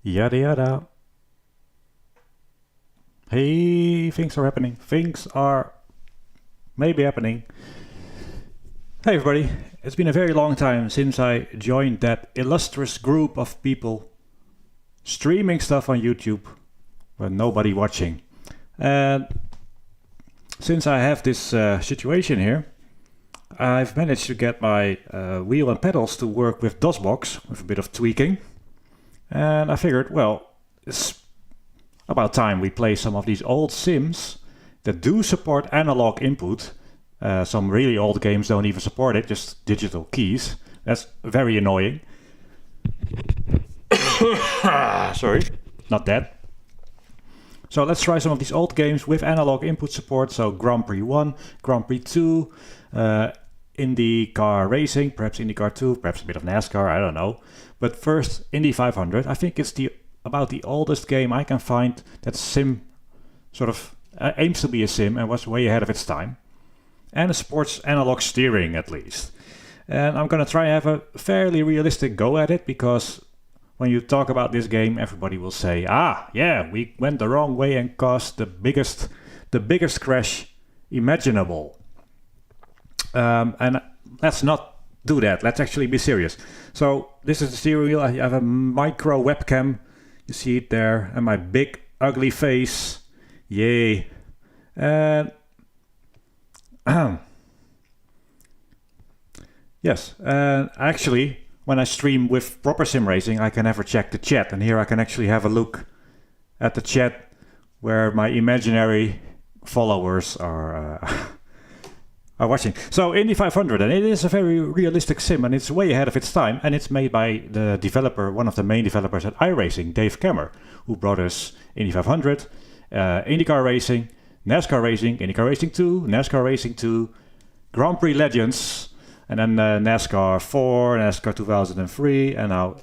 Yada yada. Hey, things are happening. Things are maybe happening. Hey everybody, it's been a very long time since I joined that illustrious group of people streaming stuff on YouTube with nobody watching. And since I have this situation here, I've managed to get my wheel and pedals to work with DOSBox with a bit of tweaking. And I figured, well, it's about time we play some of these old sims that do support analog input. Some really old games don't even support it, just digital keys. That's very annoying. Sorry, not that. So let's try some of these old games with analog input support. So Grand Prix 1, Grand Prix 2, IndyCar Racing, perhaps IndyCar 2, perhaps a bit of NASCAR, I don't know. But first, Indy500. I think it's about the oldest game I can find that sim sort of aims to be a sim and was way ahead of its time. And it supports analog steering at least. And I'm gonna try and have a fairly realistic go at it, because when you talk about this game, everybody will say, yeah, we went the wrong way and caused the biggest crash imaginable. And let's not do that. Let's actually be serious. So this is the steering wheel. I have a micro webcam. You see it there, and my big ugly face. Yay! And yes, and actually, when I stream with proper sim racing, I can never check the chat, and here I can actually have a look at the chat where my imaginary followers are watching. So Indy500, and it is a very realistic sim, and it's way ahead of its time, and it's made by the developer, one of the main developers at iRacing, Dave Kaemmer, who brought us Indy500, IndyCar Racing, NASCAR Racing, IndyCar Racing 2, NASCAR Racing 2, Grand Prix Legends, and then NASCAR 4, NASCAR 2003, and now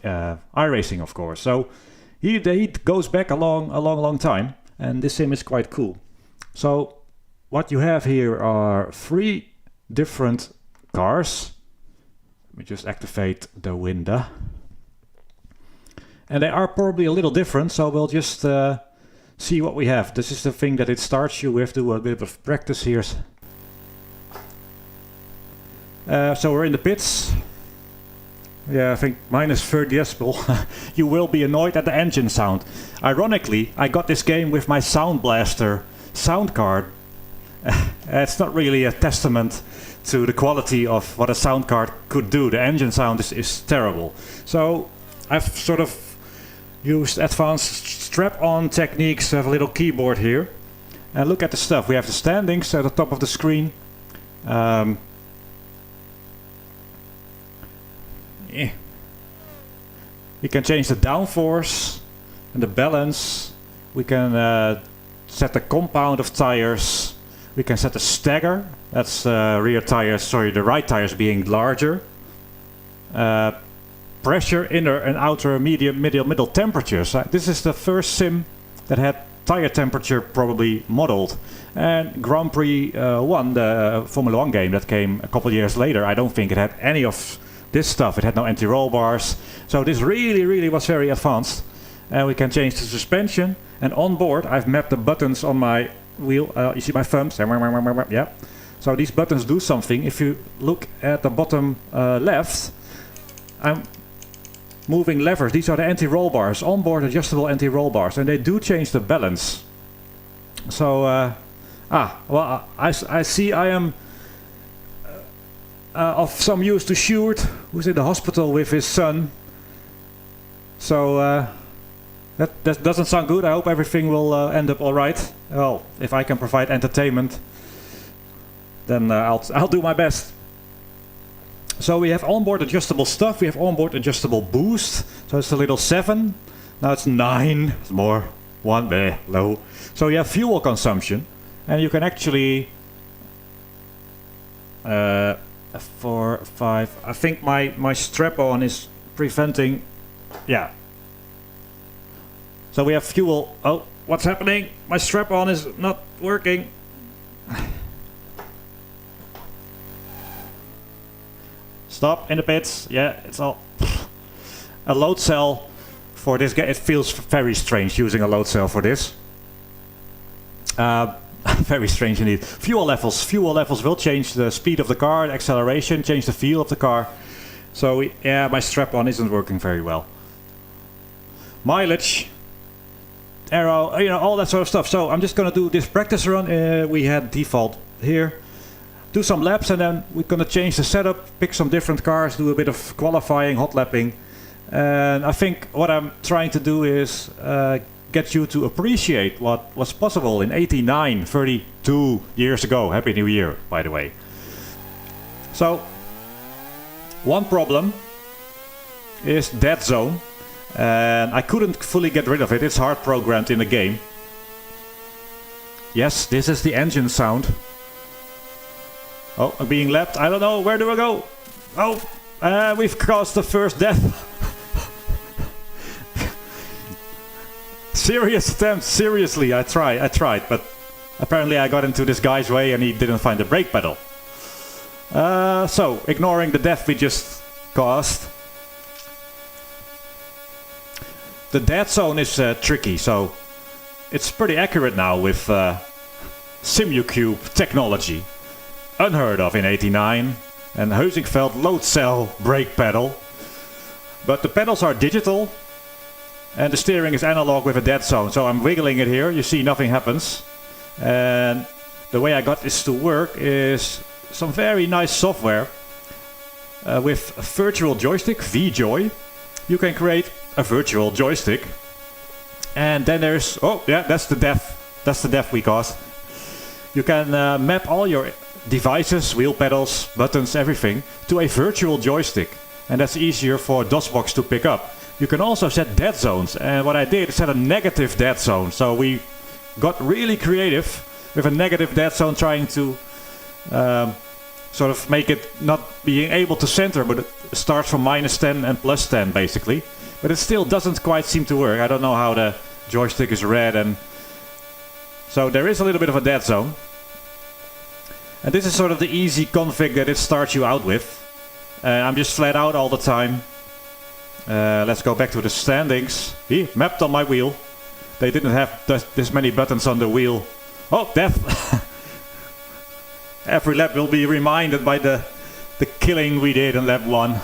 iRacing, of course. So he goes back a long time, and this sim is quite cool. So what you have here are 3 different cars. Let me just activate the window. And they are probably a little different, so we'll just see what we have. This is the thing that it starts you with. Do a bit of practice here. So we're in the pits. Yeah, I think minus 30 decibel. You will be annoyed at the engine sound. Ironically, I got this game with my Sound Blaster sound card. It's not really a testament to the quality of what a sound card could do. The engine sound is terrible. So I've sort of used advanced strap-on techniques. I have a little keyboard here. And look at the stuff. We have the standings at the top of the screen. We can change the downforce and the balance. We can set the compound of tires. We can set the stagger. That's rear tires, sorry, the right tires being larger. Pressure, inner and outer, medium, middle temperatures. This is the first sim that had tire temperature probably modeled. And Grand Prix 1, the Formula 1 game that came a couple years later, I don't think it had any of this stuff. It had no anti-roll bars. So this really was very advanced. And we can change the suspension. And on board, I've mapped the buttons on my wheel. You see my thumbs? Yeah. So these buttons do something. If you look at the bottom left, I'm moving levers. These are the anti-roll bars, onboard adjustable anti-roll bars, and they do change the balance. So, well, I see I am of some use to Sjoerd, who's in the hospital with his son. So, that doesn't sound good. I hope everything will end up all right. Well, if I can provide entertainment, then I'll do my best. So we have onboard adjustable stuff. We have onboard adjustable boost. So it's a little 7. Now it's 9. It's more 1 low. So you have fuel consumption, and you can actually 4, 5. I think my strap-on is preventing. Yeah. So we have fuel. Oh, what's happening? My strap-on is not working. Stop in the pits. Yeah, it's all a load cell for this game. It feels very strange using a load cell for this. Very strange indeed. Fuel levels. Fuel levels will change the speed of the car, acceleration, change the feel of the car. So yeah, my strap-on isn't working very well. Mileage, aero, you know, all that sort of stuff. So I'm just gonna do this practice run. We had default here. Do some laps and then we're gonna change the setup, pick some different cars, do a bit of qualifying, hot lapping. And I think what I'm trying to do is get you to appreciate what was possible in '89, 32 years ago. Happy New Year, by the way. So, one problem is dead zone. And I couldn't fully get rid of it. It's hard programmed in the game. Yes, this is the engine sound. Oh, I'm being lapped. I don't know. Where do I go? Oh, we've caused the first death. Serious attempt. Seriously, I tried, but apparently I got into this guy's way and he didn't find the brake pedal. So, ignoring the death we just caused. The dead zone is tricky, so it's pretty accurate now with SimuCube technology. Unheard of in '89, and Heusingfeld load cell brake pedal. But the pedals are digital, and the steering is analog with a dead zone. So I'm wiggling it here, you see nothing happens. And the way I got this to work is some very nice software. With a virtual joystick, VJoy, you can create a virtual joystick. And then there's, oh yeah, that's the death we caused. You can map all your devices, wheel pedals, buttons, everything to a virtual joystick. And that's easier for DOSBox to pick up. You can also set dead zones, and what I did is set a negative dead zone. So we got really creative with a negative dead zone, trying to sort of make it not being able to center, but it starts from -10 and +10 basically. But it still doesn't quite seem to work. I don't know how the joystick is read, and so there is a little bit of a dead zone. And this is sort of the easy config that it starts you out with. I'm just flat out all the time. Let's go back to the standings. Mapped on my wheel. They didn't have this many buttons on the wheel. Oh, death! Every lap will be reminded by the killing we did in lap 1.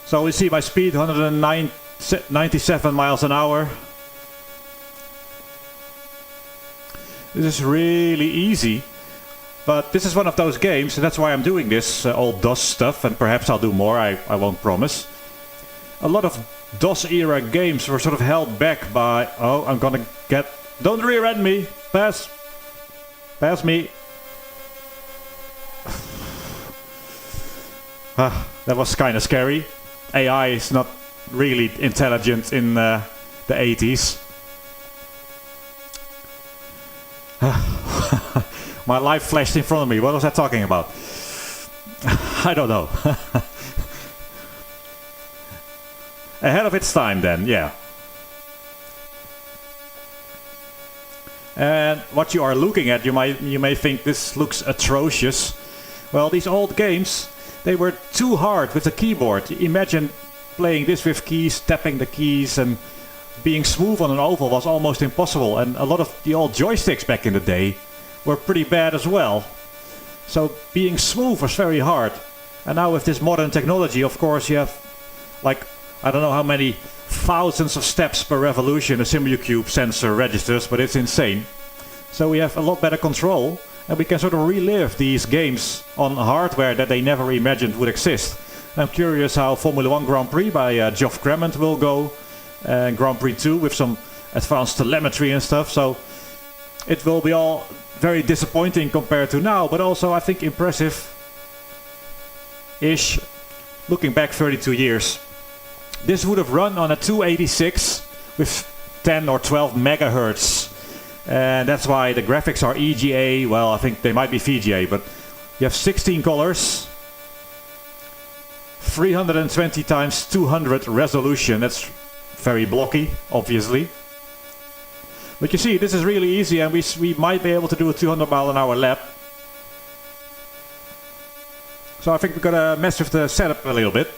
So we see my speed, 197 miles an hour. This is really easy, but this is one of those games, and that's why I'm doing this old DOS stuff, and perhaps I'll do more, I won't promise. A lot of DOS era games were sort of held back by, oh, I'm gonna get, don't rear end me, pass me. That was kind of scary. AI is not really intelligent in the 80s. My life flashed in front of me. What was I talking about? I don't know. Ahead of its time then, yeah. And what you are looking at, you may think this looks atrocious. Well, these old games, they were too hard with the keyboard. Imagine playing this with keys, tapping the keys, and being smooth on an oval was almost impossible. And a lot of the old joysticks back in the day were pretty bad as well. So being smooth was very hard. And now with this modern technology, of course, you have like, I don't know how many thousands of steps per revolution a SimuCube sensor registers, but it's insane. So we have a lot better control, and we can sort of relive these games on hardware that they never imagined would exist. I'm curious how Formula 1 Grand Prix by Geoff Crammond will go, and Grand Prix 2 with some advanced telemetry and stuff, so it will be all very disappointing compared to now, but also I think impressive-ish, looking back 32 years. This would have run on a 286 with 10 or 12 megahertz. And that's why the graphics are EGA, well, I think they might be VGA, but you have 16 colors, 320 times 200 resolution. That's very blocky, obviously. But you see, this is really easy, and we might be able to do a 200 mile an hour lap. So I think we're gonna mess with the setup a little bit.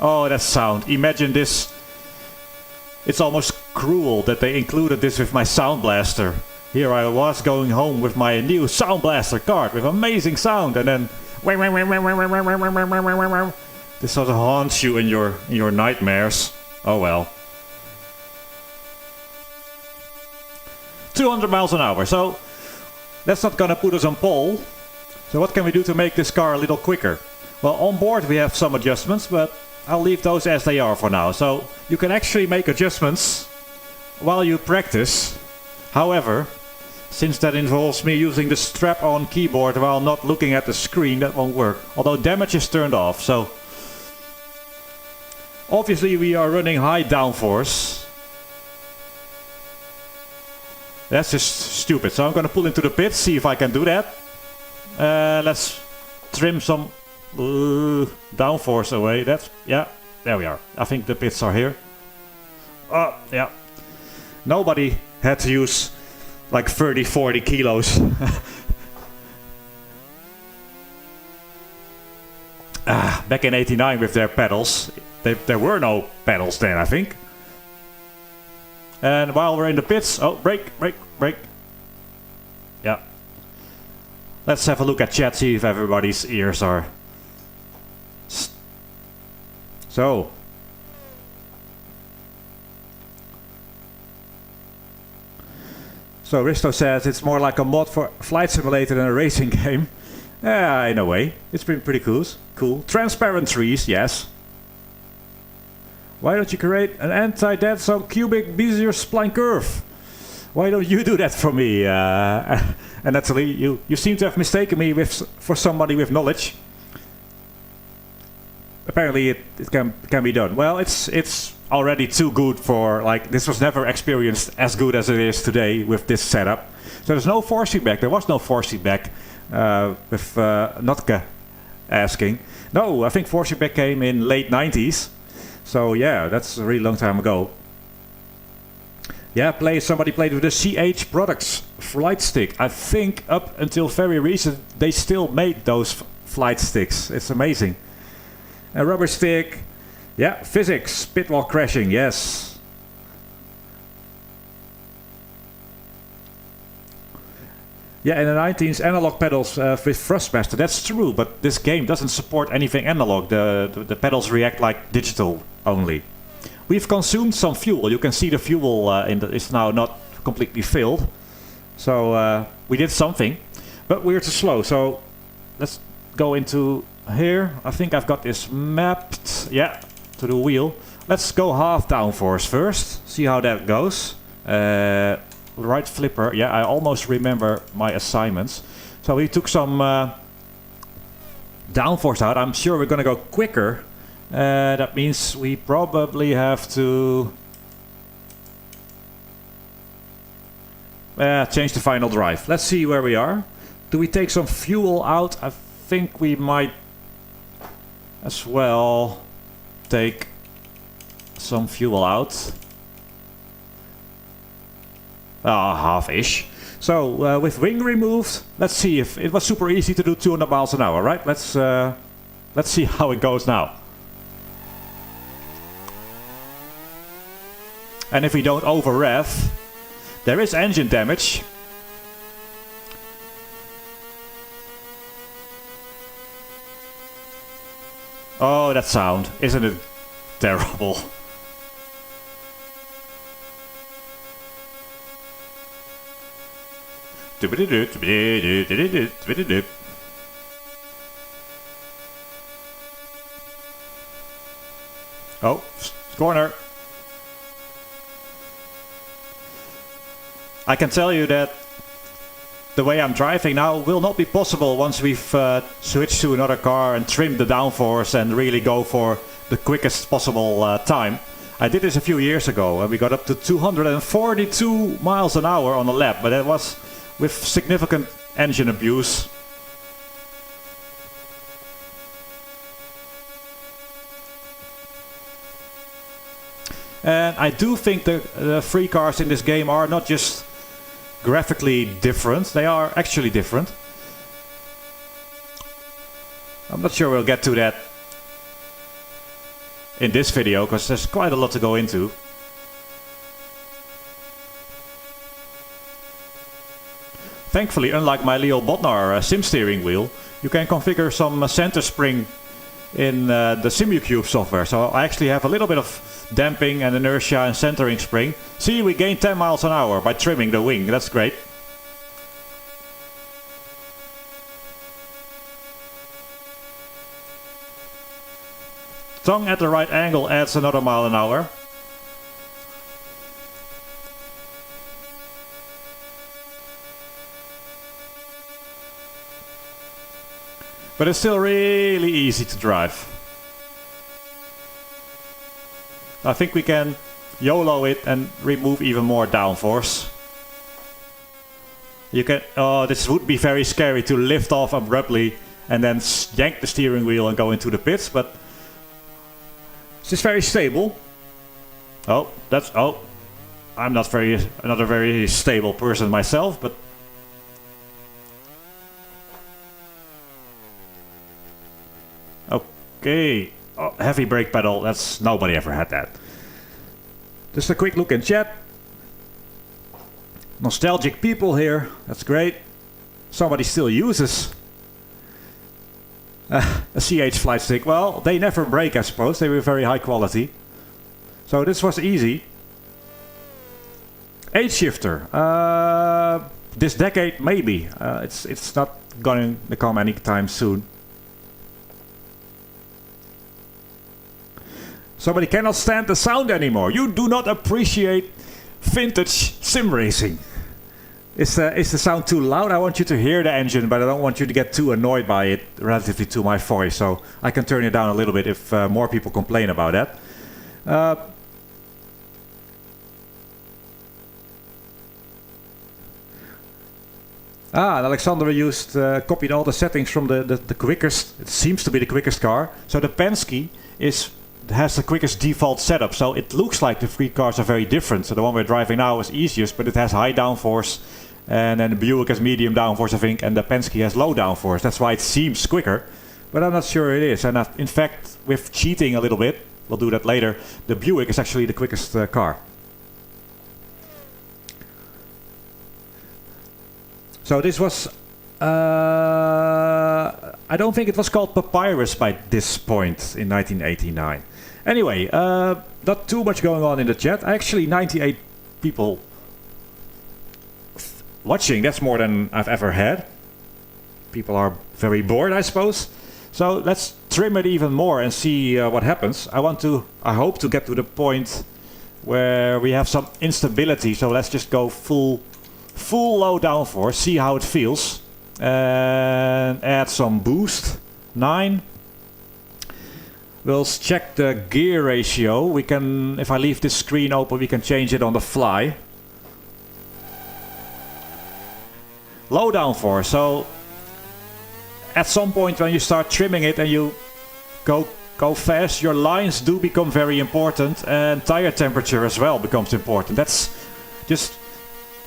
Oh, that sound. Imagine this. It's almost cruel that they included this with my Sound Blaster. Here I was going home with my new Sound Blaster card with amazing sound, and then this sort of haunts you in your nightmares. Oh well. 200 miles an hour, so that's not gonna put us on pole. So what can we do to make this car a little quicker? Well, on board we have some adjustments, but I'll leave those as they are for now. So you can actually make adjustments while you practice. However, since that involves me using the strap-on keyboard while not looking at the screen, that won't work. Although damage is turned off, so obviously we are running high downforce. That's just stupid. So I'm gonna pull into the pits, see if I can do that. Let's trim some downforce away. That's, yeah, there we are. I think the pits are here. Yeah. Nobody had to use like 30, 40 kilos. Back in 89 with their pedals. There were no pedals then, I think. And while we're in the pits, oh, brake. Yeah. Let's have a look at chat, see if everybody's ears are... So. So Risto says it's more like a mod for Flight Simulator than a racing game. Yeah, in a way. It's been pretty cool. Transparent trees, yes. Why don't you create an anti-dead zone cubic Bezier spline curve? Why don't you do that for me? And Natalie, you seem to have mistaken me for somebody with knowledge. Apparently it can be done. Well, it's already too good for, like, this was never experienced as good as it is today with this setup. So there's no force feedback. There was no force feedback with Notke asking. No, I think force feedback came in late 90s. So yeah, that's a really long time ago. Yeah, somebody played with the CH Products flight stick. I think up until very recent they still made those flight sticks. It's amazing. A rubber stick. Yeah, physics, pit wall crashing, yes. Yeah, in the 19s analog pedals with Thrustmaster, that's true, but this game doesn't support anything analog. The pedals react like digital only. We've consumed some fuel. You can see the fuel is now not completely filled. So we did something, but we're too slow. So let's go into here. I think I've got this mapped, yeah, to the wheel. Let's go half downforce first, see how that goes. Right flipper, yeah, I almost remember my assignments. So we took some downforce out. I'm sure we're gonna go quicker. That means we probably have to change the final drive. Let's see where we are. Do we take some fuel out? I think we might as well take some fuel out. Half-ish. So with wing removed, let's see if it was super easy to do 200 miles an hour, right? Let's see how it goes now. And if we don't over rev, there is engine damage. Oh, that sound, isn't it terrible? Oh, corner. I can tell you that the way I'm driving now will not be possible once we've switched to another car and trimmed the downforce and really go for the quickest possible time. I did this a few years ago and we got up to 242 miles an hour on a lap, but that was with significant engine abuse. And I do think the free cars in this game are not just graphically different, they are actually different. I'm not sure we'll get to that in this video, because there's quite a lot to go into. Thankfully, unlike my Leo Bodnar sim steering wheel, you can configure some center spring in the SimuCube software. So I actually have a little bit of damping and inertia and centering spring. See, we gained 10 miles an hour by trimming the wing. That's great. Tongue at the right angle adds another mile an hour. But it's still really easy to drive. I think we can YOLO it and remove even more downforce. You can. Oh, this would be very scary to lift off abruptly and then yank the steering wheel and go into the pits, but this is very stable. Oh, that's. Oh, I'm not a very stable person myself, but. Okay, oh, heavy brake pedal, that's nobody ever had that. Just a quick look in chat. Nostalgic people here, that's great. Somebody still uses a CH flight stick. Well, they never break, I suppose, they were very high quality. So this was easy. Age shifter, this decade maybe. It's not going to come anytime soon. Somebody cannot stand the sound anymore. You do not appreciate vintage sim racing. Is the sound too loud? I want you to hear the engine, but I don't want you to get too annoyed by it relatively to my voice. So I can turn it down a little bit if more people complain about that. And Alexander used copied all the settings from the quickest. It seems to be the quickest car. So the Penske has the quickest default setup, so it looks like the three cars are very different. So the one we're driving now is easiest, but it has high downforce, and then the Buick has medium downforce, I think, and the Penske has low downforce. That's why it seems quicker, but I'm not sure it is. And in fact, with cheating a little bit, we'll do that later, the Buick is actually the quickest car. So this was I don't think it was called Papyrus by this point in 1989. Anyway, not too much going on in the chat. Actually, 98 people watching. That's more than I've ever had. People are very bored, I suppose. So let's trim it even more and see what happens. I hope to get to the point where we have some instability. So let's just go full low downforce, see how it feels. And add some boost. 9. We'll check the gear ratio. We can, if I leave this screen open, we can change it on the fly. Low downforce. So at some point when you start trimming it and you go fast, your lines do become very important, and tire temperature as well becomes important. That's just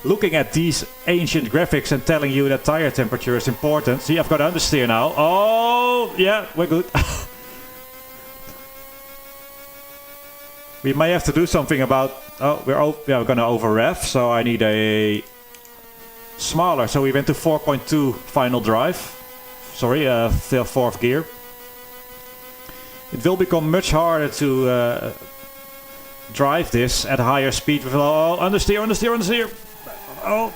looking at these ancient graphics and telling you that tire temperature is important. See, I've got understeer now. Oh, yeah, we're good. We may have to do something about... Oh, we're going to over-rev, so I need a smaller. So we went to 4.2 final drive. Sorry, fourth gear. It will become much harder to drive this at higher speed. With, oh, understeer. Oh.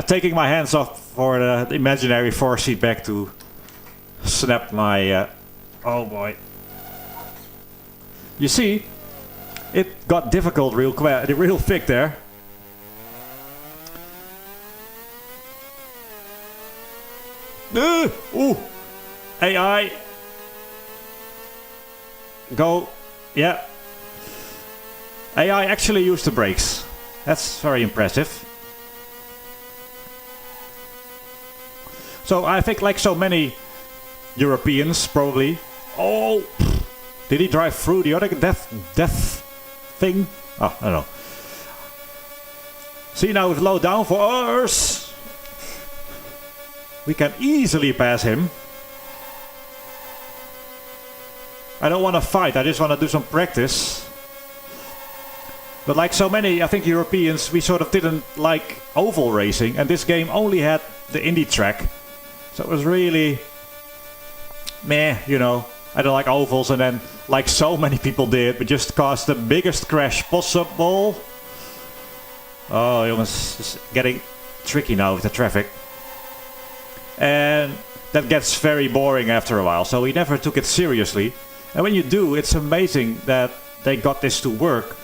Taking my hands off for the imaginary force feedback to snap my... oh boy. You see, it got difficult real thick there. Ooh! AI! Go! Yeah. AI actually used the brakes. That's very impressive. So I think, like so many Europeans, probably. Oh! Did he drive through the other death thing? Oh, I don't know. See, now with low downforce, we can easily pass him. I don't want to fight, I just want to do some practice. But like so many, I think, Europeans, we sort of didn't like oval racing, and this game only had the Indy track. So it was really meh, you know. I don't like ovals, and then, like so many people did, we just caused the biggest crash possible. Oh, it was getting tricky now with the traffic. And that gets very boring after a while, so we never took it seriously. And when you do, it's amazing that they got this to work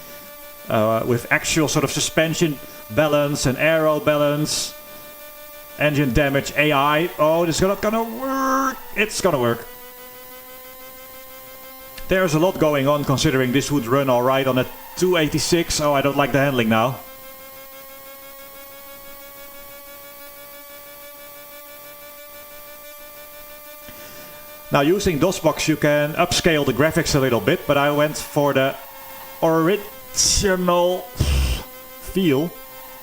with actual sort of suspension balance and aero balance, engine damage, AI. Oh, this is not gonna work. It's gonna work. There's a lot going on considering this would run alright on a 286. Oh, I don't like the handling now. Now, using DOSBox you can upscale the graphics a little bit, but I went for the original feel.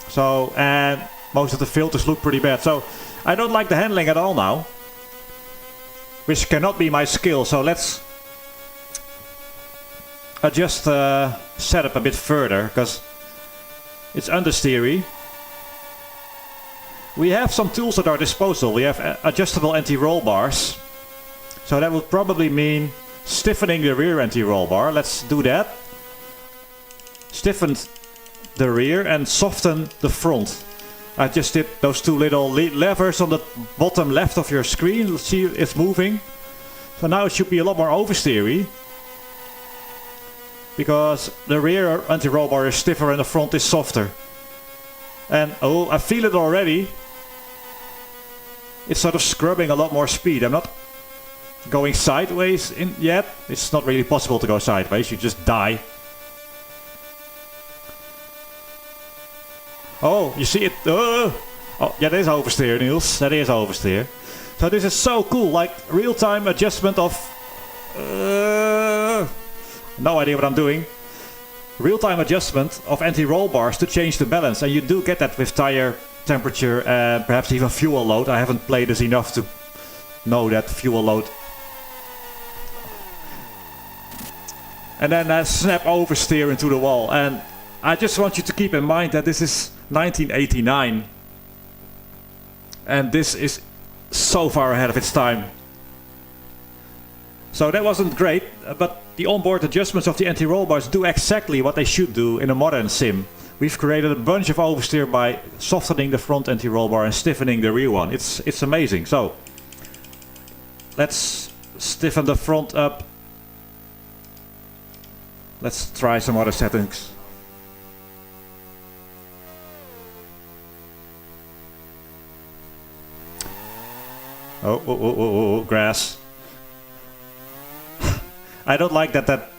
So, and most of the filters look pretty bad. So, I don't like the handling at all now, which cannot be my skill. So let's adjust the setup a bit further, because it's understeery. We have some tools at our disposal. We have adjustable anti-roll bars. So that would probably mean stiffening the rear anti-roll bar. Let's do that. Stiffen the rear and soften the front. I just did those two little levers on the bottom left of your screen. Let's see, it's moving. So now it should be a lot more oversteery, because the rear anti-roll bar is stiffer and the front is softer. And oh, I feel it already. It's sort of scrubbing a lot more speed. I'm not going sideways yet. It's not really possible to go sideways, you just die. Oh, you see it? Oh, yeah, that is oversteer, Niels. That is oversteer. So this is so cool, like real-time adjustment of... no idea what I'm doing. Real-time adjustment of anti-roll bars to change the balance. And you do get that with tire temperature and perhaps even fuel load. I haven't played this enough to know that fuel load. And then snap oversteer into the wall. And I just want you to keep in mind that this is 1989. And this is so far ahead of its time. So that wasn't great, but the onboard adjustments of the anti-roll bars do exactly what they should do in a modern sim. We've created a bunch of oversteer by softening the front anti-roll bar and stiffening the rear one. It's amazing. So let's stiffen the front up. Let's try some other settings. Oh, grass. I don't like that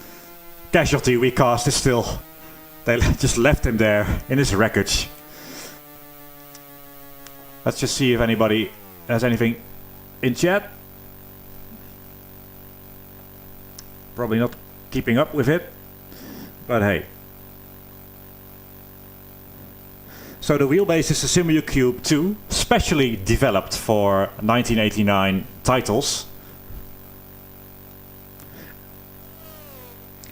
casualty we cast is still... They just left him there in his wreckage. Let's just see if anybody has anything in chat. Probably not keeping up with it, but hey. So the wheelbase is a Simu Cube 2, specially developed for 1989 titles.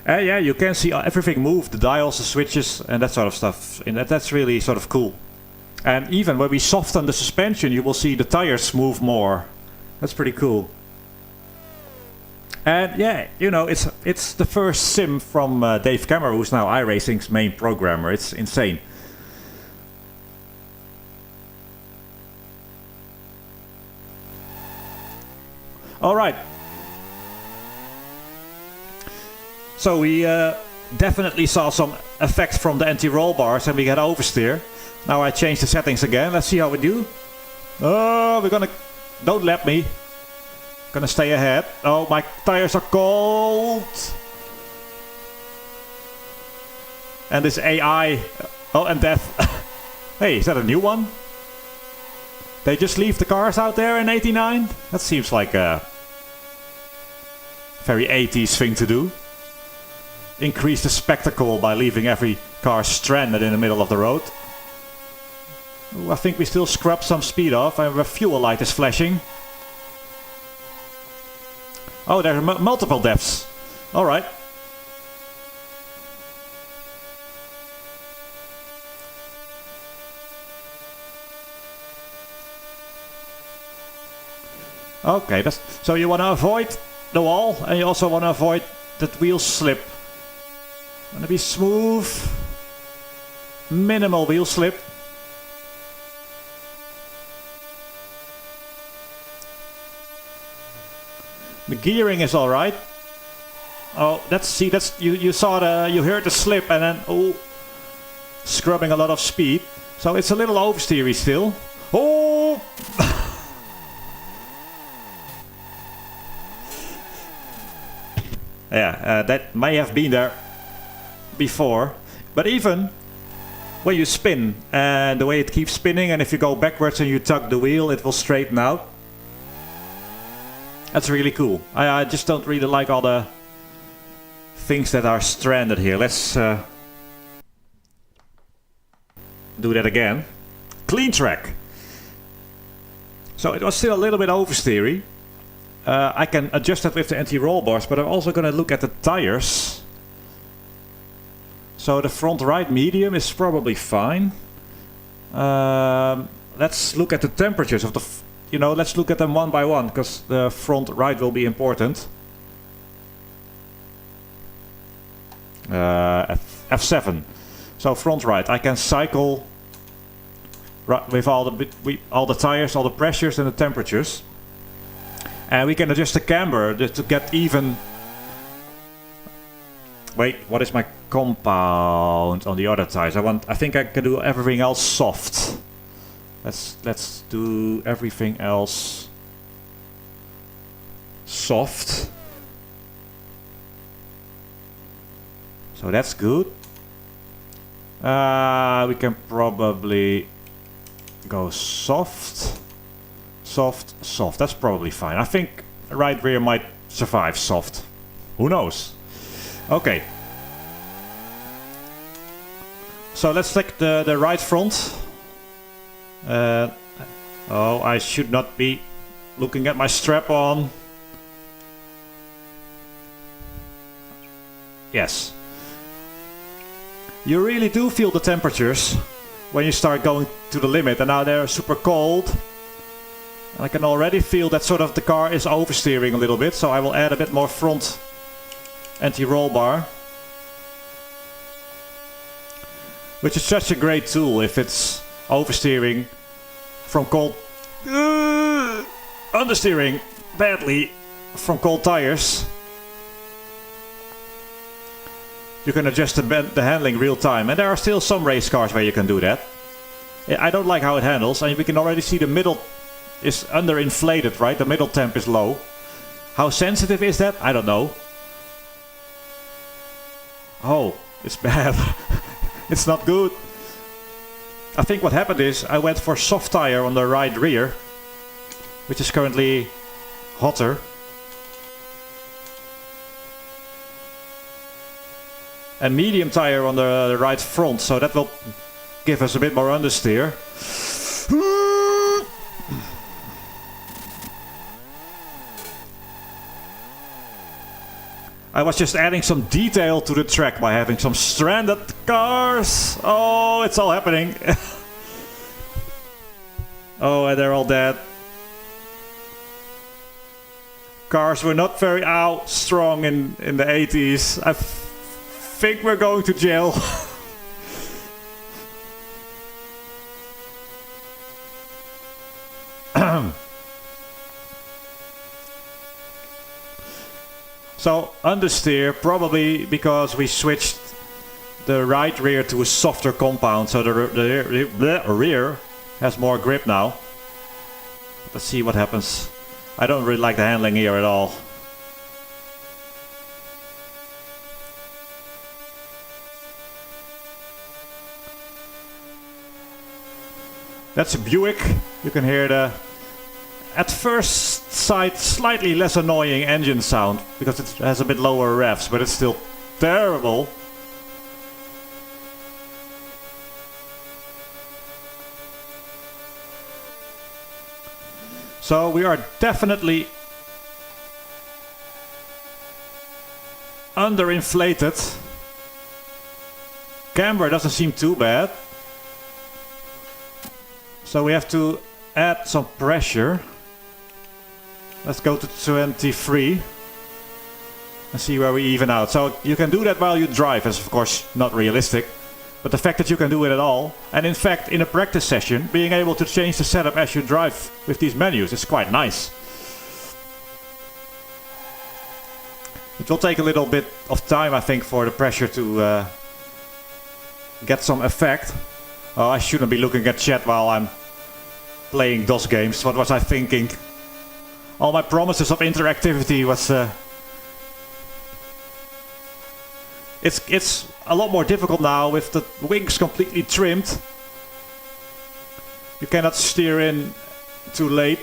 Yeah, you can see everything move, the dials, the switches, and that sort of stuff. And that's really sort of cool. And even when we soften the suspension, you will see the tires move more. That's pretty cool. And yeah, you know, it's the first sim from Dave Kaemmer, who's now iRacing's main programmer. It's insane. All right. So we definitely saw some effect from the anti-roll bars and we got oversteer. Now I changed the settings again. Let's see how we do. Oh, we're gonna... Don't lap me. Gonna stay ahead. Oh, my tires are cold. And this AI... Oh, and death. Hey, is that a new one? They just leave the cars out there in 89? That seems like a very 80s thing to do. Increase the spectacle by leaving every car stranded in the middle of the road. Ooh, I think we still scrub some speed off and the fuel light is flashing. Oh, there are multiple deaths. Alright. Okay, so you want to avoid the wall, and you also want to avoid that wheel slip. Want to be smooth, minimal wheel slip. The gearing is all right. Oh, that's you saw you heard the slip, and then scrubbing a lot of speed. So it's a little oversteery still. Oh. Yeah, that may have been there before, but even when you spin and the way it keeps spinning, and if you go backwards and you tug the wheel, it will straighten out. That's really cool. I just don't really like all the things that are stranded here. Let's do that again. Clean track. So it was still a little bit oversteery. I can adjust that with the anti-roll bars, but I'm also going to look at the tires. So the front right medium is probably fine. Let's look at the temperatures of the... let's look at them one by one, because the front right will be important. F7. So front right, I can cycle with all the tires, all the pressures and the temperatures. And we can adjust the camber just to get even... Wait, what is my compound on the other tires? I think I can do everything else soft. Let's do everything else soft. So that's good. We can probably go soft. Soft. That's probably fine. I think right rear might survive soft. Who knows? Okay. So let's take the right front. Oh, I should not be looking at my strap on. Yes. You really do feel the temperatures when you start going to the limit, and now they're super cold. I can already feel that sort of the car is oversteering a little bit, so I will add a bit more front anti-roll bar. Which is such a great tool if it's oversteering from cold... understeering badly from cold tires. You can adjust the handling real time, and there are still some race cars where you can do that. I don't like how it handles, and we can already see the middle is underinflated, right? The middle temp is low. How sensitive is that? I don't know. Oh, it's bad. It's not good. I think what happened is I went for soft tire on the right rear, which is currently hotter. And medium tire on the right front, so that will give us a bit more understeer. I was just adding some detail to the track by having some stranded cars. Oh, it's all happening. Oh, and they're all dead. Cars were not very strong in the 80s. I think we're going to jail. So understeer, probably because we switched the right rear to a softer compound, so the rear has more grip now. Let's see what happens. I don't really like the handling here at all. That's a Buick. You can hear the, at first sight, slightly less annoying engine sound because it has a bit lower revs, but it's still terrible. So we are definitely underinflated. Camber doesn't seem too bad. So we have to add some pressure. Let's go to 23 and see where we even out. So you can do that while you drive. That's of course not realistic. But the fact that you can do it at all, and in fact in a practice session, being able to change the setup as you drive with these menus is quite nice. It will take a little bit of time, I think, for the pressure to get some effect. Oh, I shouldn't be looking at chat while I'm playing DOS games. What was I thinking? All my promises of interactivity was... It's a lot more difficult now with the wings completely trimmed. You cannot steer in too late.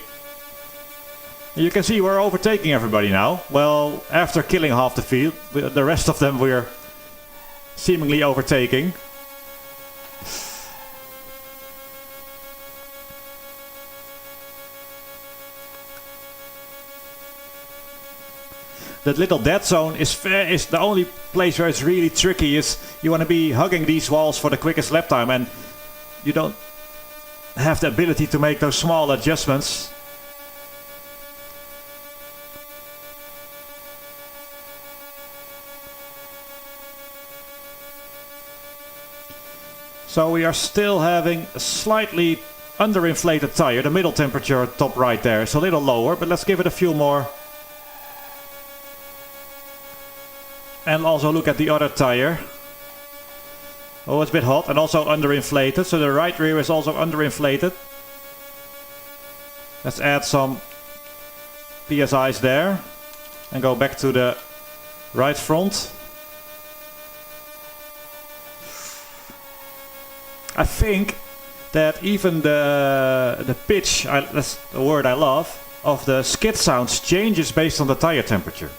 You can see we're overtaking everybody now. Well, after killing half the field, the rest of them we're seemingly overtaking. That little dead zone is the only place where it's really tricky. Is you want to be hugging these walls for the quickest lap time, and you don't have the ability to make those small adjustments. So we are still having a slightly underinflated tire. The middle temperature top right there is a little lower, but let's give it a few more. And also look at the other tire. Oh, it's a bit hot and also underinflated. So the right rear is also underinflated. Let's add some PSIs there. And go back to the right front. I think that even the pitch, that's the word I love, of the skid sounds changes based on the tire temperature.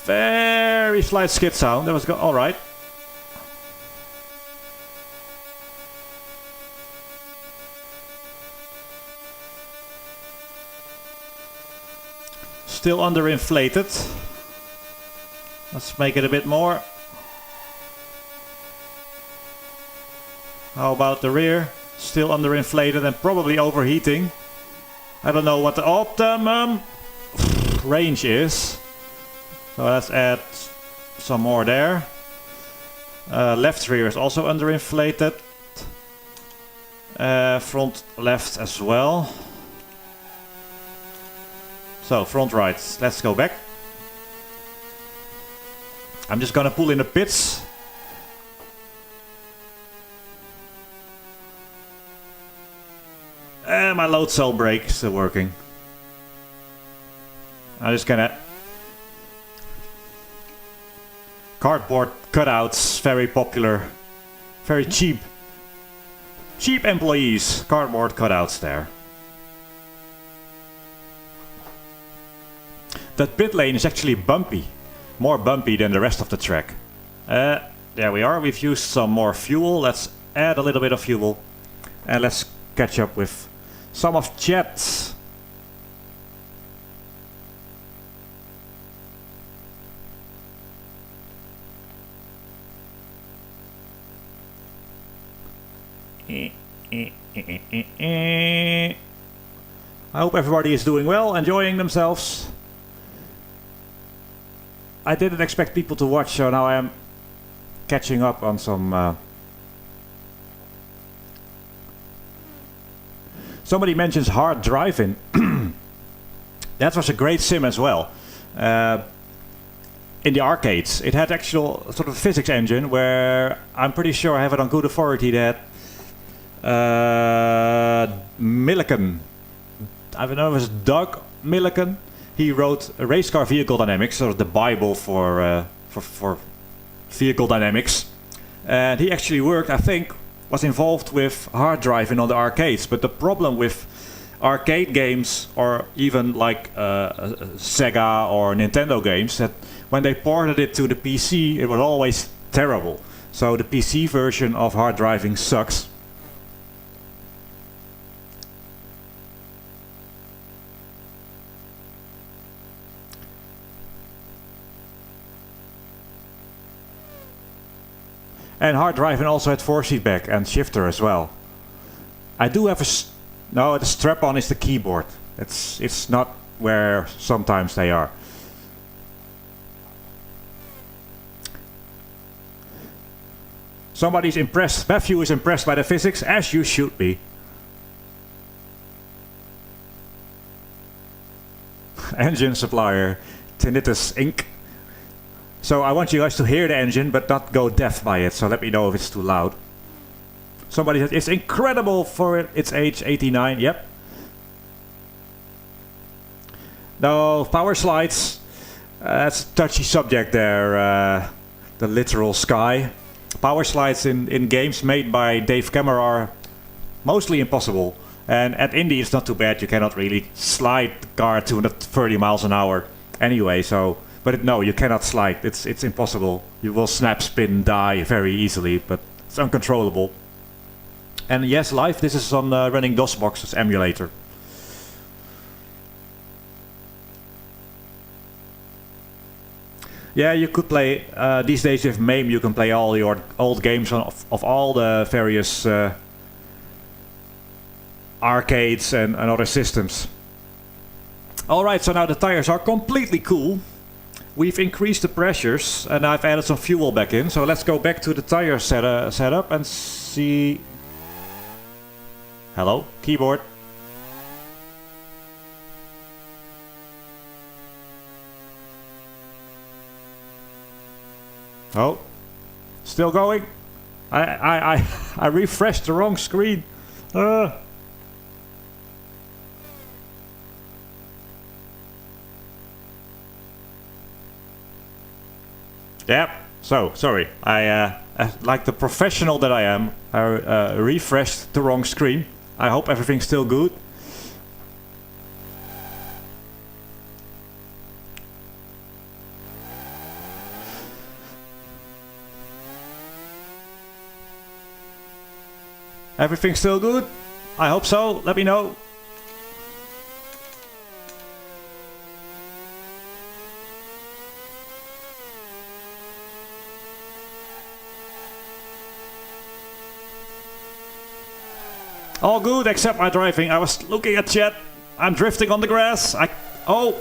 Very slight skid sound. That was all right. Still underinflated. Let's make it a bit more. How about the rear? Still underinflated and probably overheating. I don't know what the optimum range is. So let's add some more there. Left rear is also underinflated. Front left as well. So front right, let's go back. I'm just gonna pull in the pits. And my load cell brake is still working. I'm just gonna... Cardboard cutouts, very popular, very cheap. Cheap employees, cardboard cutouts there. That pit lane is actually bumpy, more bumpy than the rest of the track. There we are, we've used some more fuel. Let's add a little bit of fuel and let's catch up with some of chat. I hope everybody is doing well, enjoying themselves. I didn't expect people to watch, so now I am catching up on some... Somebody mentions hard driving. That was a great sim as well. In the arcades, it had actual sort of physics engine where I'm pretty sure I have it on good authority that Millikan, I don't know if it was Doug Millikan, he wrote a race car vehicle dynamics, sort of the Bible for vehicle dynamics. And he actually worked, I think, was involved with hard driving on the arcades. But the problem with arcade games, or even like Sega or Nintendo games, that when they ported it to the PC, it was always terrible. So the PC version of hard driving sucks. And hard driving also had force feedback and shifter as well. I do have a... No, the strap-on is the keyboard. It's not where sometimes they are. Somebody's impressed. Matthew is impressed by the physics, as you should be. Engine supplier, Tinnitus Inc. So I want you guys to hear the engine, but not go deaf by it. So let me know if it's too loud. Somebody said it's incredible for its age, 89. Yep. No, power slides. That's a touchy subject there. The literal sky. Power slides in games made by Dave Kaemmer are mostly impossible. And at Indy it's not too bad. You cannot really slide the car at 230 miles an hour anyway. So, but no, you cannot slide. It's impossible. You will snap, spin, die very easily, but it's uncontrollable. And yes, live. This is on running DOSBox's emulator. Yeah, you could play, these days with MAME you can play all your old games of all the various arcades and other systems. Alright, so now the tires are completely cool. We've increased the pressures and I've added some fuel back in. So let's go back to the tire setup and see... Hello, keyboard. Oh, still going? I refreshed the wrong screen. Yep. So sorry. I like the professional that I am, I refreshed the wrong screen. I hope everything's still good. Everything's still good? I hope so. Let me know. All good except my driving. I was looking at chat. I'm drifting on the grass. Oh.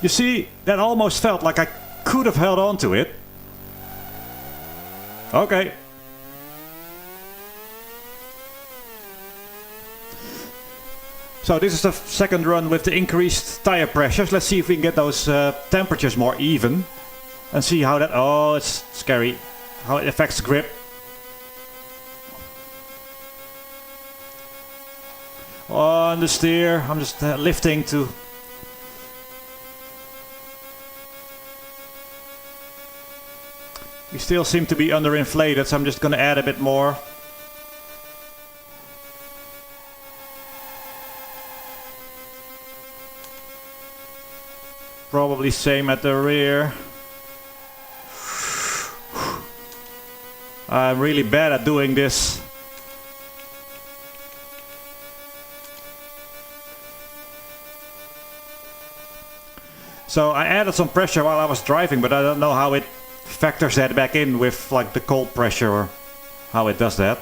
You see, that almost felt like I could have held on to it. Okay. So this is the second run with the increased tire pressures. Let's see if we can get those temperatures more even. And see how that... Oh, it's scary. How it affects grip. On the steer, I'm just lifting to... We still seem to be underinflated, so I'm just gonna add a bit more. Probably same at the rear. I'm really bad at doing this. So I added some pressure while I was driving, but I don't know how it factors that back in with like the cold pressure or how it does that.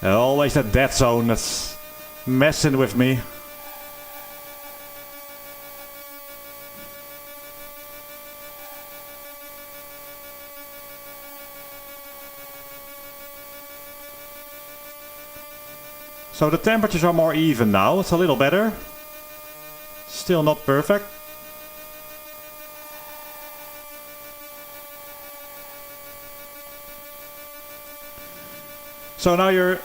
Always that dead zone that's messing with me. So the temperatures are more even now, it's a little better. Still not perfect. So now you're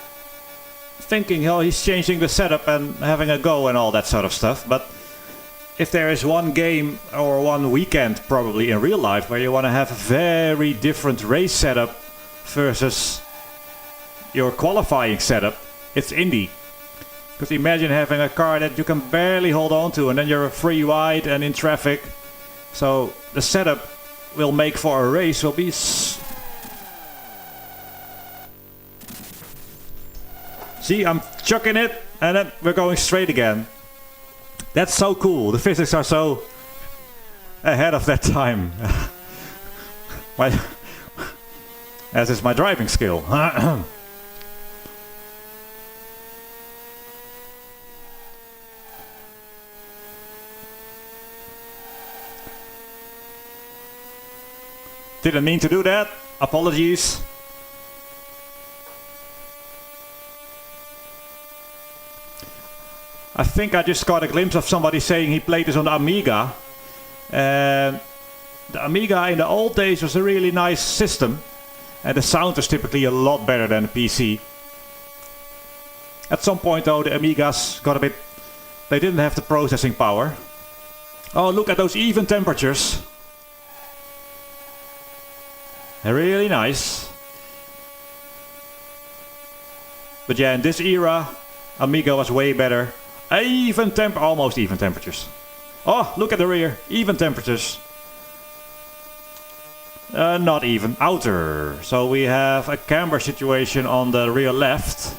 thinking, oh, he's changing the setup and having a go and all that sort of stuff. But if there is one game or one weekend probably in real life where you want to have a very different race setup versus your qualifying setup, it's Indy. Because imagine having a car that you can barely hold on to and then you're free wide and in traffic. So the setup will make for a race will be... See, I'm chucking it and then we're going straight again. That's so cool. The physics are so ahead of that time. As is my driving skill. Didn't mean to do that. Apologies. I think I just got a glimpse of somebody saying he played this on the Amiga. The Amiga in the old days was a really nice system. And the sound was typically a lot better than the PC. At some point though, the Amigas got a bit... They didn't have the processing power. Oh, look at those even temperatures. They're really nice. But yeah, in this era, Amiga was way better. Almost even temperatures. Oh, look at the rear. Even temperatures. Not even. Outer. So we have a camber situation on the rear left.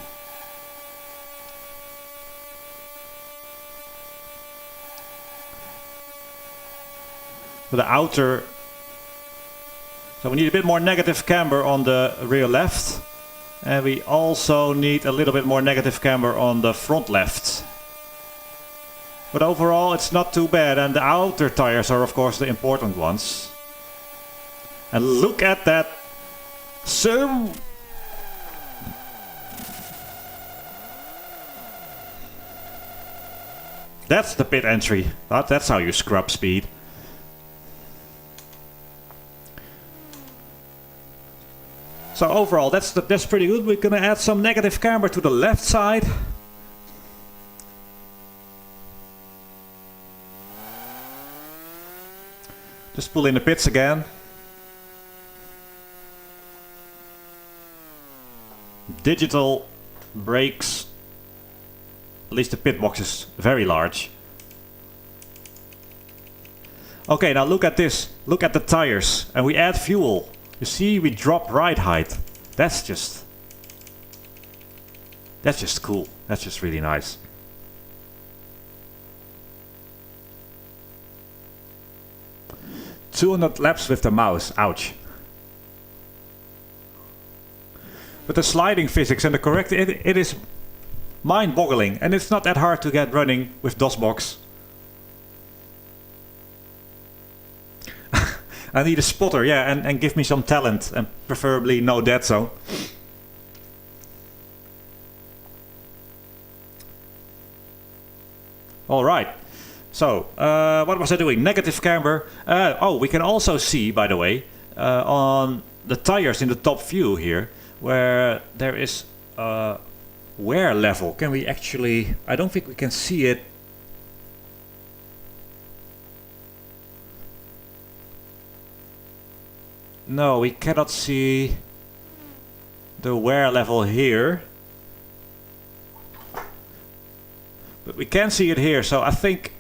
So the outer... So we need a bit more negative camber on the rear left. And we also need a little bit more negative camber on the front left. But overall it's not too bad, and the outer tires are of course the important ones. And look at that! So that's the pit entry. That's how you scrub speed. So overall that's pretty good. We're gonna add some negative camber to the left side. Just pull in the pits again. Digital brakes. At least the pit box is very large. Okay, now look at this. Look at the tires. And we add fuel. You see, we drop ride height. That's just cool. That's just really nice. "200 laps with the mouse." Ouch. But the sliding physics and the correct... It is mind-boggling. And it's not that hard to get running with DOSBox. I need a spotter, yeah, and give me some talent. And preferably no dead zone. Alright. So, what was I doing? Negative camber. Oh, we can also see, by the way, on the tires in the top view here, where there is a wear level. Can we actually... I don't think we can see it. No, we cannot see the wear level here. But we can see it here, so I think...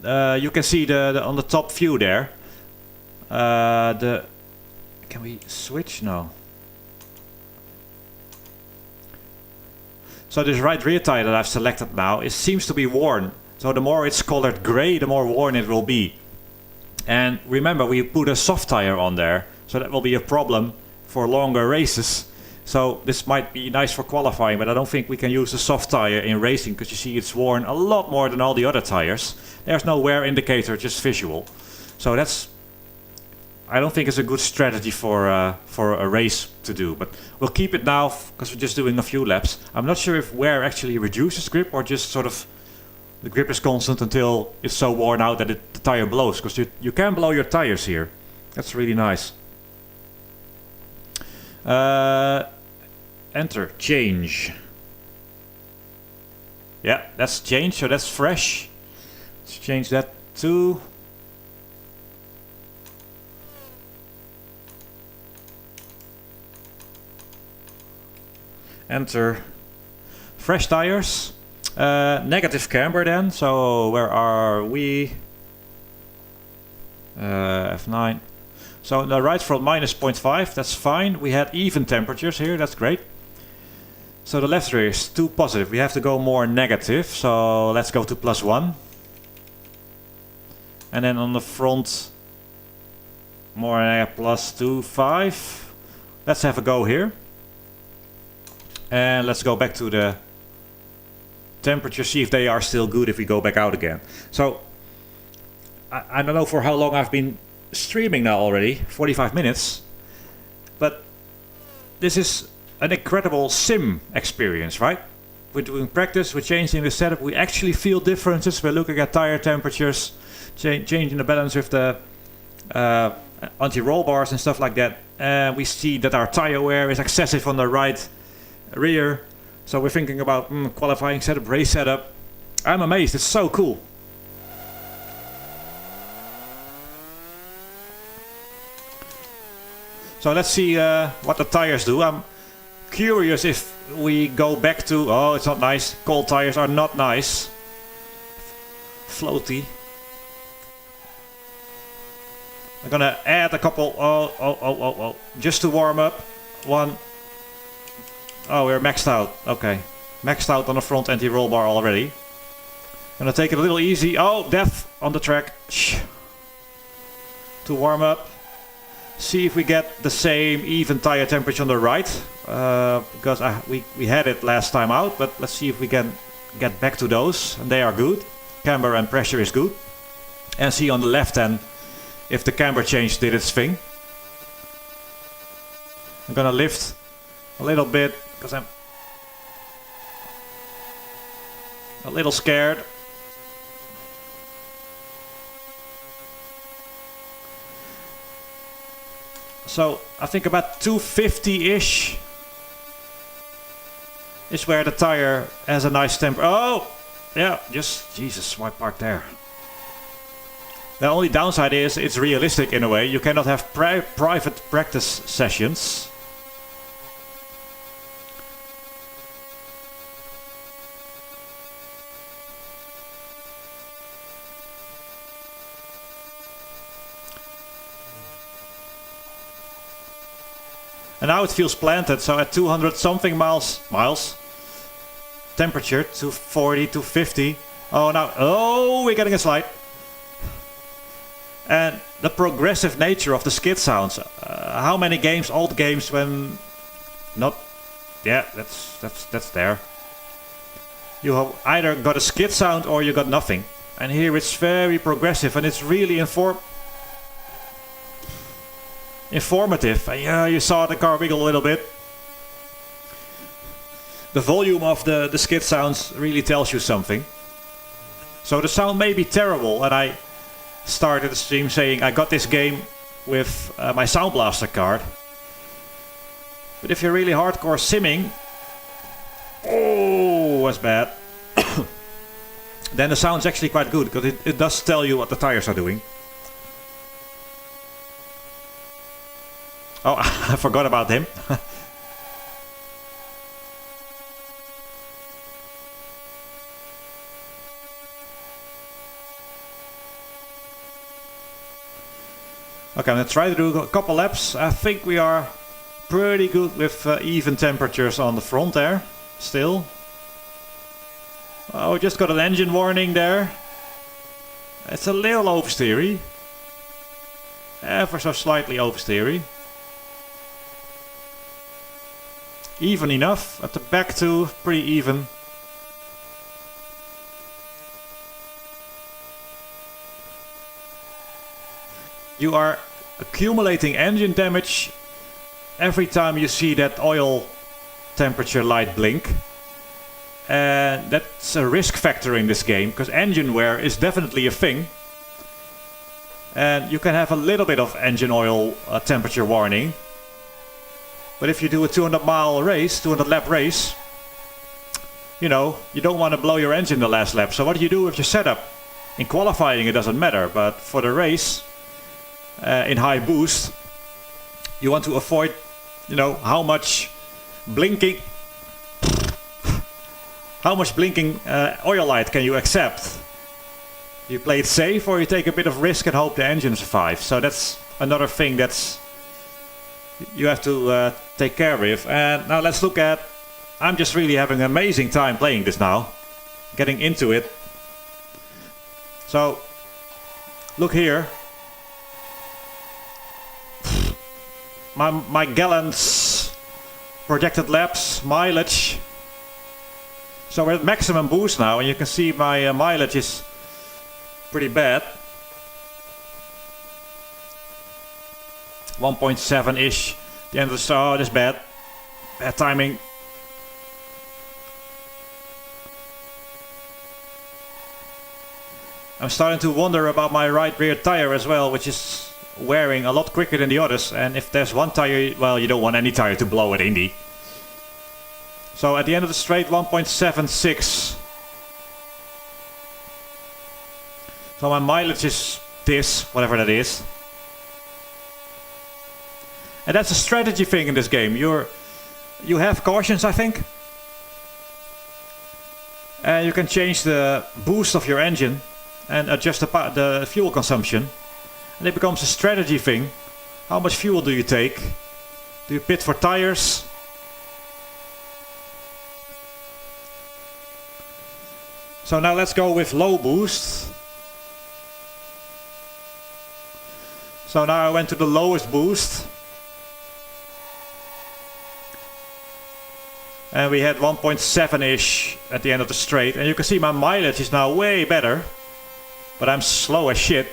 you can see the on the top view there. Can we switch? No. So this right rear tire that I've selected now, it seems to be worn. So the more it's colored gray, the more worn it will be. And remember, we put a soft tire on there, so that will be a problem for longer races. So this might be nice for qualifying, but I don't think we can use a soft tire in racing, because you see it's worn a lot more than all the other tires. There's no wear indicator, just visual. So that's... I don't think it's a good strategy for a race to do, but we'll keep it now because we're just doing a few laps. I'm not sure if wear actually reduces grip or just sort of the grip is constant until it's so worn out that the tire blows, because you can blow your tires here. That's really nice. Enter, change. Yeah, that's change, so that's fresh. Let's change that to... Enter fresh tires, negative camber then, so where are we? F9. So the right front minus 0.5, that's fine. We had even temperatures here, that's great. So the left rear is too positive, we have to go more negative, so let's go to +1. And then on the front, more +2.5. Let's have a go here. And let's go back to the temperature, see if they are still good if we go back out again. So, I don't know for how long I've been streaming now already, 45 minutes. But this is an incredible sim experience, right? We're doing practice, we're changing the setup, we actually feel differences, we're looking at tire temperatures, changing the balance with the anti-roll bars and stuff like that. And we see that our tire wear is excessive on the right rear. So we're thinking about qualifying setup, race setup. I'm amazed, it's so cool. So let's see what the tires do. I'm curious if we go back to... Oh, it's not nice. Cold tires are not nice. Floaty. I'm gonna add a couple... Oh. Just to warm up. One. Oh, we're maxed out. Okay. Maxed out on the front anti-roll bar already. Gonna take it a little easy. Oh, death on the track. To warm up. See if we get the same even tire temperature on the right. Because we had it last time out. But let's see if we can get back to those. And they are good. Camber and pressure is good. And see on the left hand if the camber change did its thing. I'm gonna lift a little bit because I'm a little scared. So I think about 250-ish is where the tire has a nice temper. Oh, yeah, just Jesus, why park there? The only downside is it's realistic in a way. You cannot have private practice sessions. And now it feels planted, so at 200 something miles, temperature, 240, 250. Oh, now, oh, we're getting a slide. And the progressive nature of the skid sounds. How many games, old games, when not, yeah, that's there. You have either got a skid sound or you got nothing. And here it's very progressive and it's really informative. And yeah, you saw the car wiggle a little bit. The volume of the skid sounds really tells you something. So the sound may be terrible, and I started the stream saying I got this game with my Sound Blaster card. But if you're really hardcore simming, oh, that's bad. Then the sound's actually quite good, because it does tell you what the tires are doing. Oh, I forgot about him. Okay, I'm going to try to do a couple laps. I think we are pretty good with even temperatures on the front there, still. Oh, we just got an engine warning there. It's a little oversteery. Ever so slightly oversteery. Even enough. At the back too, pretty even. You are accumulating engine damage every time you see that oil temperature light blink. And that's a risk factor in this game, because engine wear is definitely a thing. And you can have a little bit of engine oil temperature warning. But if you do a 200-mile race, 200-lap race, you know, you don't want to blow your engine the last lap. So what do you do with your setup? In qualifying it doesn't matter, but for the race, in high boost, you want to avoid, you know, how much blinking How much blinking oil light can you accept? You play it safe or you take a bit of risk and hope the engine survives. So that's another thing that's you have to take care of. And now let's look at... I'm just really having an amazing time playing this now. Getting into it. So, look here. My gallons, projected laps, mileage. So we're at maximum boost now, and you can see my mileage is pretty bad. 1.7-ish. The end of the star, that's bad. Bad timing. I'm starting to wonder about my right rear tire as well, which is wearing a lot quicker than the others. And if there's one tire, well, you don't want any tire to blow at Indy. So at the end of the straight, 1.76. So my mileage is this, whatever that is. And that's a strategy thing in this game. You have cautions, I think. And you can change the boost of your engine and adjust the fuel consumption. And it becomes a strategy thing. How much fuel do you take? Do you pit for tires? So now let's go with low boost. So now I went to the lowest boost. And we had 1.7-ish at the end of the straight. And you can see my mileage is now way better. But I'm slow as shit.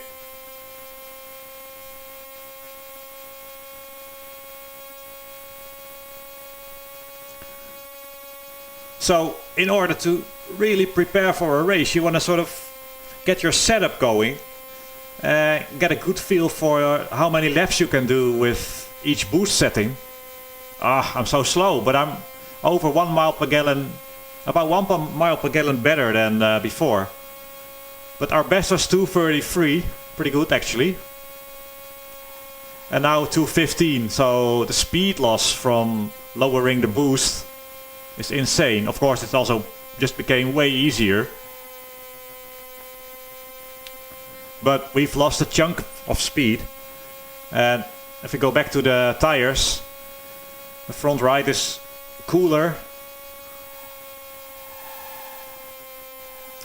So, in order to really prepare for a race, you want to sort of get your setup going. Get a good feel for how many laps you can do with each boost setting. I'm so slow, but I'm over 1 mile per gallon, about 1 mile per gallon better than before. But our best was 2:33, pretty good actually. And now 2:15, so the speed loss from lowering the boost is insane. Of course, it also just became way easier. But we've lost a chunk of speed. And if we go back to the tires, the front right is cooler.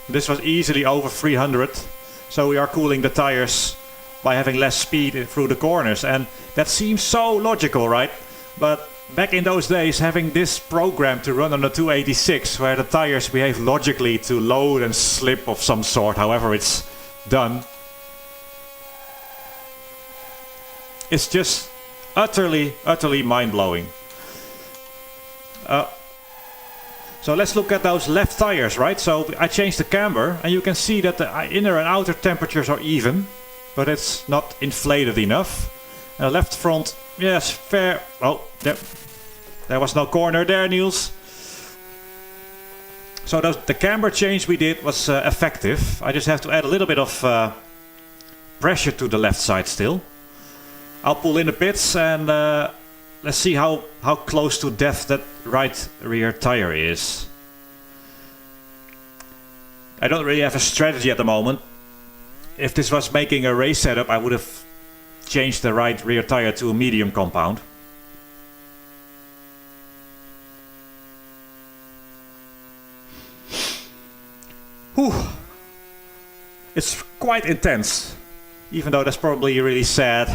This was easily over 300, so we are cooling the tires by having less speed through the corners, and that seems so logical, right? But back in those days, having this program to run on a 286, where the tires behave logically to load and slip of some sort, however it's done, it's just utterly mind-blowing. So let's look at those left tires, right? So I changed the camber, and you can see that the inner and outer temperatures are even, but it's not inflated enough. And the left front, yes, fair. Oh, there was no corner there, Niels. So the camber change we did was effective. I just have to add a little bit of pressure to the left side still. I'll pull in the pits and let's see how close to death that right rear tire is. I don't really have a strategy at the moment. If this was making a race setup, I would have changed the right rear tire to a medium compound. Whew. It's quite intense, even though that's probably a really sad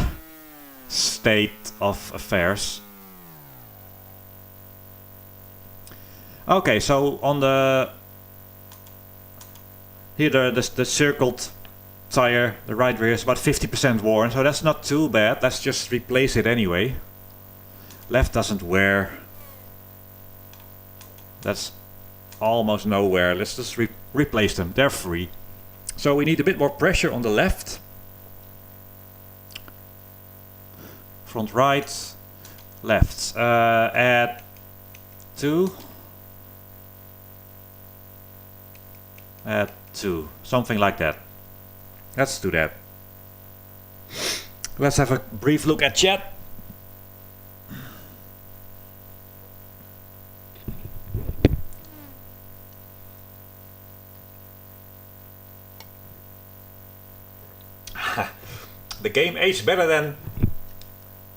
state of affairs. Okay, so on here the circled tire, the right rear is about 50% worn, so that's not too bad. Let's just replace it anyway. Left doesn't wear. That's almost nowhere. Let's just replace them. They're free. So we need a bit more pressure on the left. Front right, left. Add 2. Add 2. Something like that. Let's do that. Let's have a brief look at chat. The game aged better than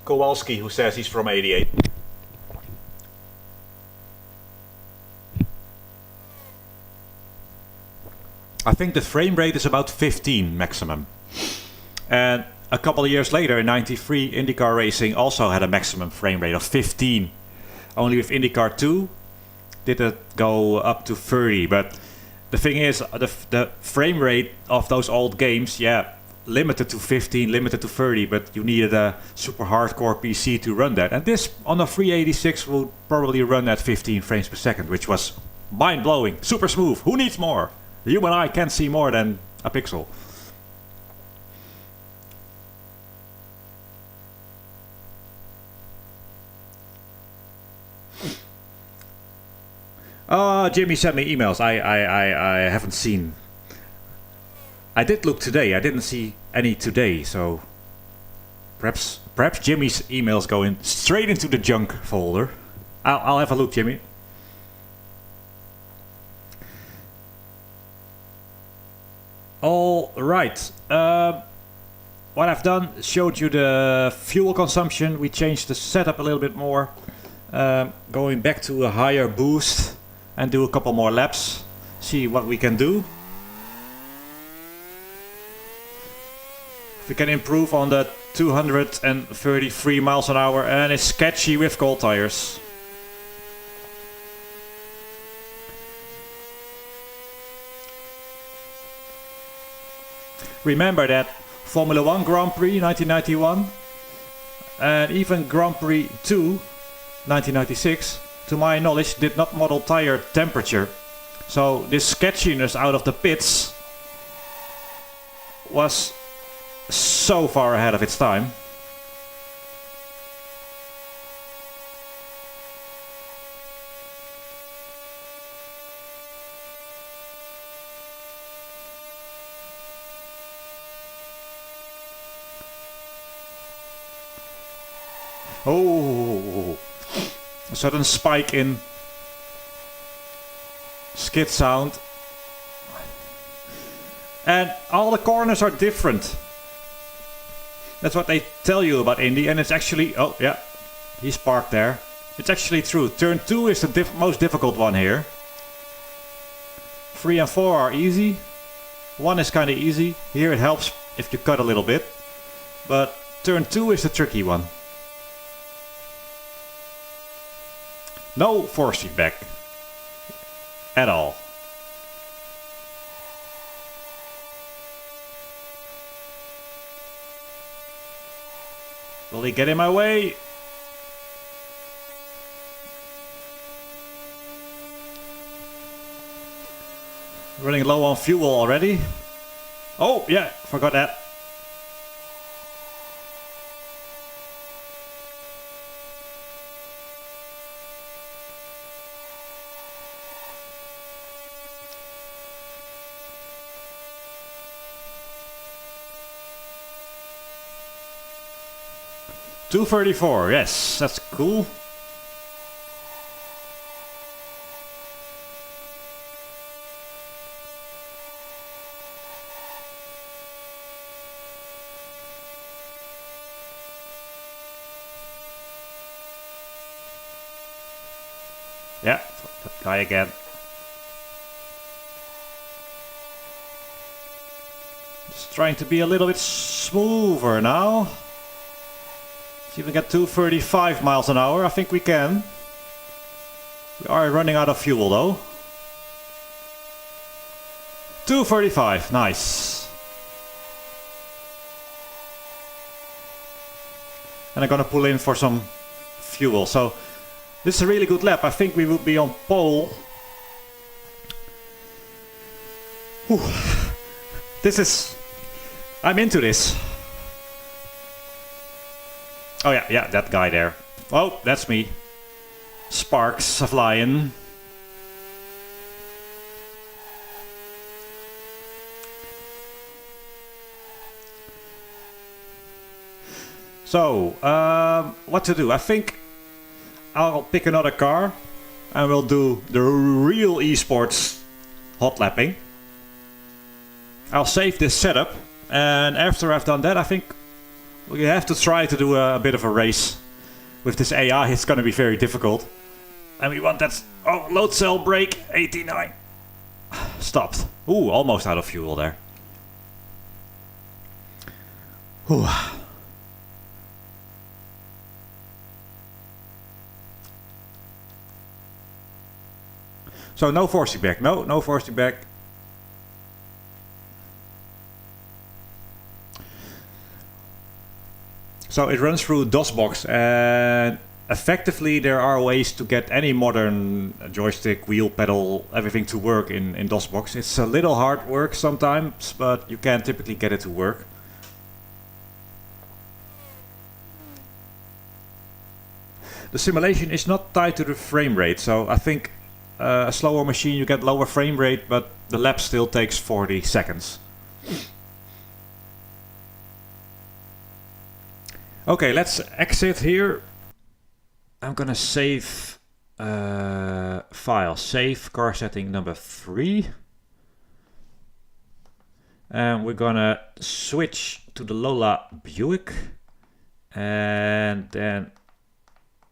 Kowalski, who says he's from 88. I think the frame rate is about 15 maximum. And a couple of years later, in 93, IndyCar Racing also had a maximum frame rate of 15. Only with IndyCar 2 did it go up to 30. But the thing is, the frame rate of those old games, yeah, limited to 15, limited to 30, but you needed a super hardcore PC to run that. And this on a 386 will probably run at 15 frames per second, which was mind-blowing, super smooth. Who needs more? The human eye can't see more than a pixel. Jimmy sent me emails. I haven't seen. I did look today. I didn't see any today, so perhaps Jimmy's emails go in straight into the junk folder. I'll have a look, Jimmy. All right. What I've done, showed you the fuel consumption. We changed the setup a little bit more, going back to a higher boost, and do a couple more laps. See what we can do. If we can improve on the 233 miles an hour, and it's sketchy with cold tires. Remember that Formula 1 Grand Prix 1991 and even Grand Prix 2 1996, to my knowledge, did not model tire temperature. So this sketchiness out of the pits was so far ahead of its time. Oh, a sudden spike in skid sound. And all the corners are different. That's what they tell you about Indy, and it's actually... Oh, yeah, he's parked there. It's actually true. Turn 2 is the most difficult one here. 3 and 4 are easy. 1 is kind of easy. Here it helps if you cut a little bit. But turn 2 is the tricky one. No force feedback. At all. Will he get in my way? Running low on fuel already. Oh, yeah, forgot that. .234, yes, that's cool. Yeah, that guy again. Just trying to be a little bit smoother now. See if we get 235 miles an hour. I think we can. We are running out of fuel though. 235, nice. And I'm gonna pull in for some fuel. So this is a really good lap. I think we will be on pole. Whew. This is... I'm into this. Oh yeah, that guy there. Oh, that's me. Sparks are flying. So, what to do? I think I'll pick another car and we'll do the real esports hot lapping. I'll save this setup, and after I've done that, I think We have to try to do a bit of a race. With this AI, it's going to be very difficult. And we want that... Oh, load cell brake, 89. Stopped. Ooh, almost out of fuel there. Ooh. So no forcing back. No forcing back. So it runs through DOSBox, and effectively there are ways to get any modern joystick, wheel, pedal, everything to work in DOSBox. It's a little hard work sometimes, but you can typically get it to work. The simulation is not tied to the frame rate, so I think a slower machine you get lower frame rate, but the lap still takes 40 seconds. Okay, let's exit here. I'm gonna save file. Save car setting number 3. And we're gonna switch to the Lola Buick. And then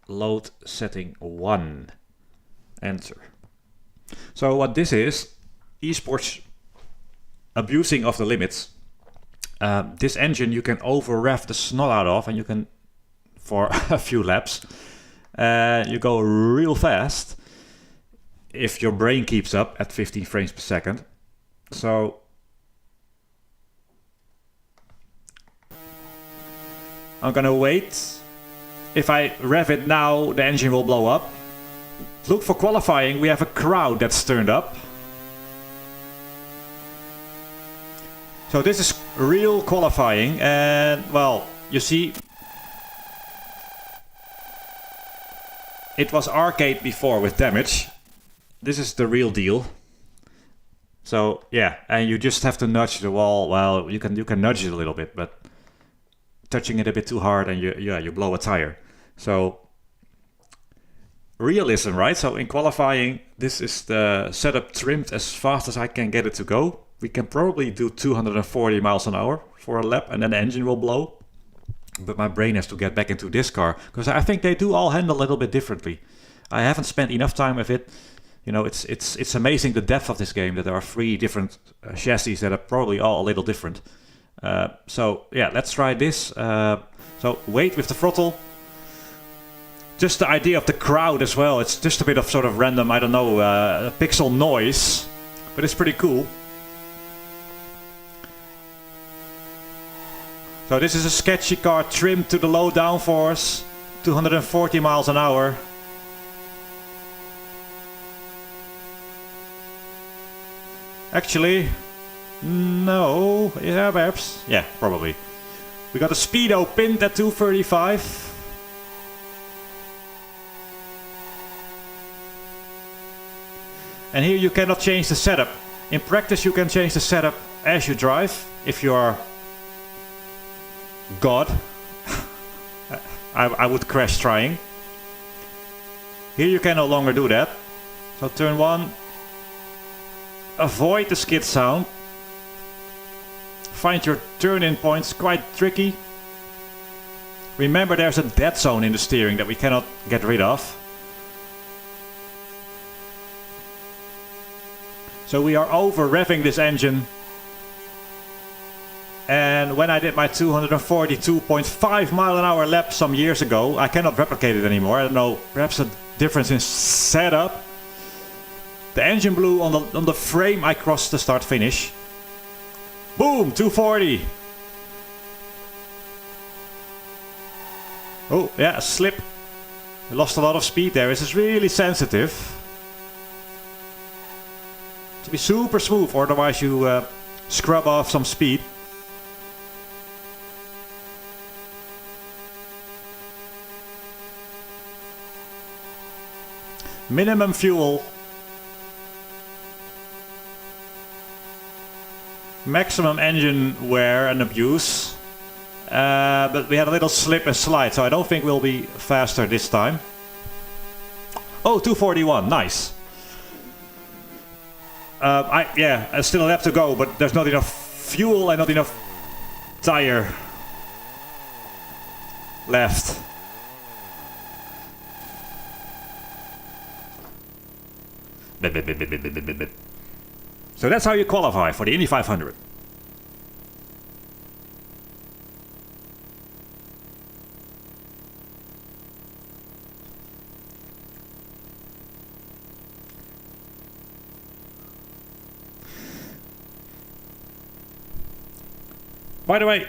load setting 1. Enter. So what this is, Esports abusing of the limits. This engine you can over rev the snot out of, and you can, for a few laps, you go real fast if your brain keeps up at 15 frames per second. So I'm gonna wait. If I rev it now, the engine will blow up. Look for qualifying. We have a crowd that's turned up. So this is real qualifying, and well, you see, it was arcade before with damage. This is the real deal. So yeah, and you just have to nudge the wall. Well, you can nudge it a little bit, but touching it a bit too hard, and you blow a tire. So realism, right? So in qualifying, this is the setup trimmed as fast as I can get it to go. We can probably do 240 miles an hour for a lap, and then the engine will blow. But my brain has to get back into this car, because I think they do all handle a little bit differently. I haven't spent enough time with it. You know, it's amazing the depth of this game, that there are 3 different chassis that are probably all a little different. So yeah, let's try this. So wait with the throttle. Just the idea of the crowd as well. It's just a bit of sort of random, I don't know, pixel noise, but it's pretty cool. So this is a sketchy car trimmed to the low downforce, 240 miles an hour. Actually, no, yeah, perhaps, yeah, probably. We got a speedo pinned at 235. And here you cannot change the setup. In practice you can change the setup as you drive, if you are God. I would crash trying. Here you can no longer do that. So turn 1. Avoid the skid sound. Find your turn-in points, quite tricky. Remember, there's a dead zone in the steering that we cannot get rid of. So we are over revving this engine. And when I did my 242.5 mile an hour lap some years ago, I cannot replicate it anymore. I don't know, perhaps a difference in setup. The engine blew on the frame I crossed the start finish. Boom, 240. Oh yeah, a slip. I lost a lot of speed there. This is really sensitive. To be super smooth, otherwise you scrub off some speed. Minimum fuel. Maximum engine wear and abuse. But we had a little slip and slide, so I don't think we'll be faster this time. Oh, 241, nice. I still have to go, but there's not enough fuel and not enough tire. left. So that's how you qualify for the Indy500. By the way,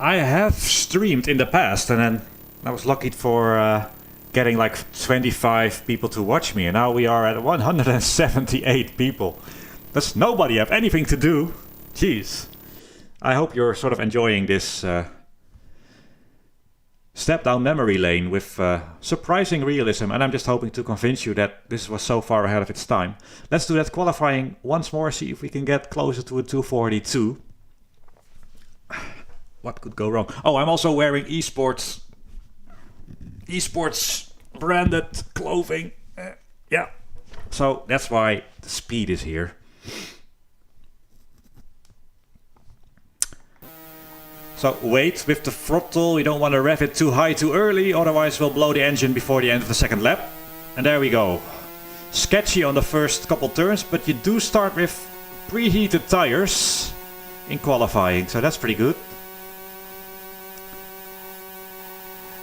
I have streamed in the past, and then I was lucky for getting like 25 people to watch me, and now we are at 178 people. Does nobody have anything to do? Jeez. I hope you're sort of enjoying this step down memory lane with surprising realism, and I'm just hoping to convince you that this was so far ahead of its time. Let's do that qualifying once more, see if we can get closer to a 242. What could go wrong? Oh, I'm also wearing Esports branded clothing. Yeah. So that's why the speed is here. So wait with the throttle. We don't want to rev it too high too early, otherwise we'll blow the engine before the end of the second lap. And there we go. Sketchy on the first couple turns, but you do start with preheated tires in qualifying, so that's pretty good.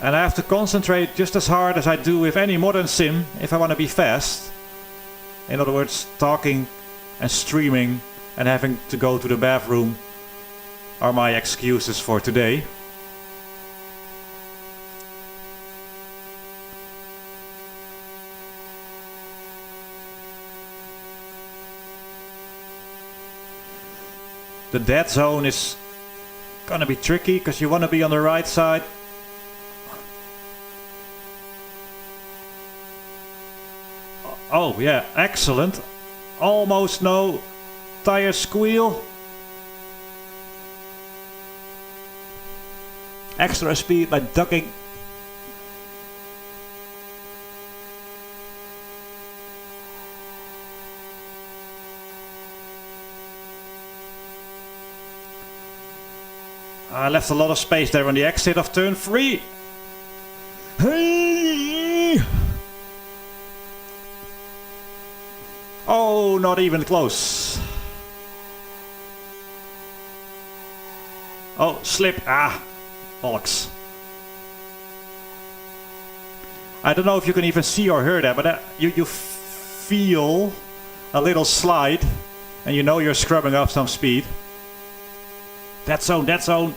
And I have to concentrate just as hard as I do with any modern sim if I want to be fast. In other words, talking and streaming and having to go to the bathroom are my excuses for today. The dead zone is gonna be tricky because you want to be on the right side. Oh yeah, excellent. Almost no tire squeal. Extra speed by ducking. I left a lot of space there on the exit of turn 3. Hey! Oh, not even close. Oh, slip. Ah, bollocks. I don't know if you can even see or hear that, but you feel a little slide, and you know you're scrubbing up some speed. That zone, that zone.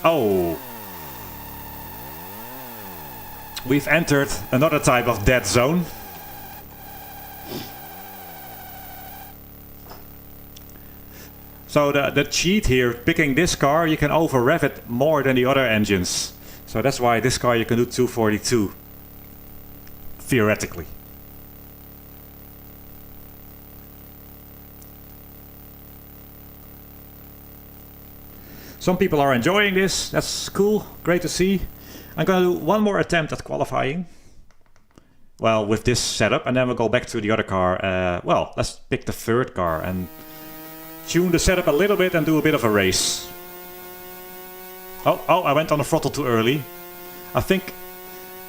Oh. We've entered another type of dead zone. So the cheat here, picking this car, you can over rev it more than the other engines. So that's why this car you can do 242. Theoretically. Some people are enjoying this. That's cool. Great to see. I'm gonna do one more attempt at qualifying. Well, with this setup, and then we'll go back to the other car. Well, let's pick the third car and tune the setup a little bit and do a bit of a race. Oh, I went on the throttle too early. I think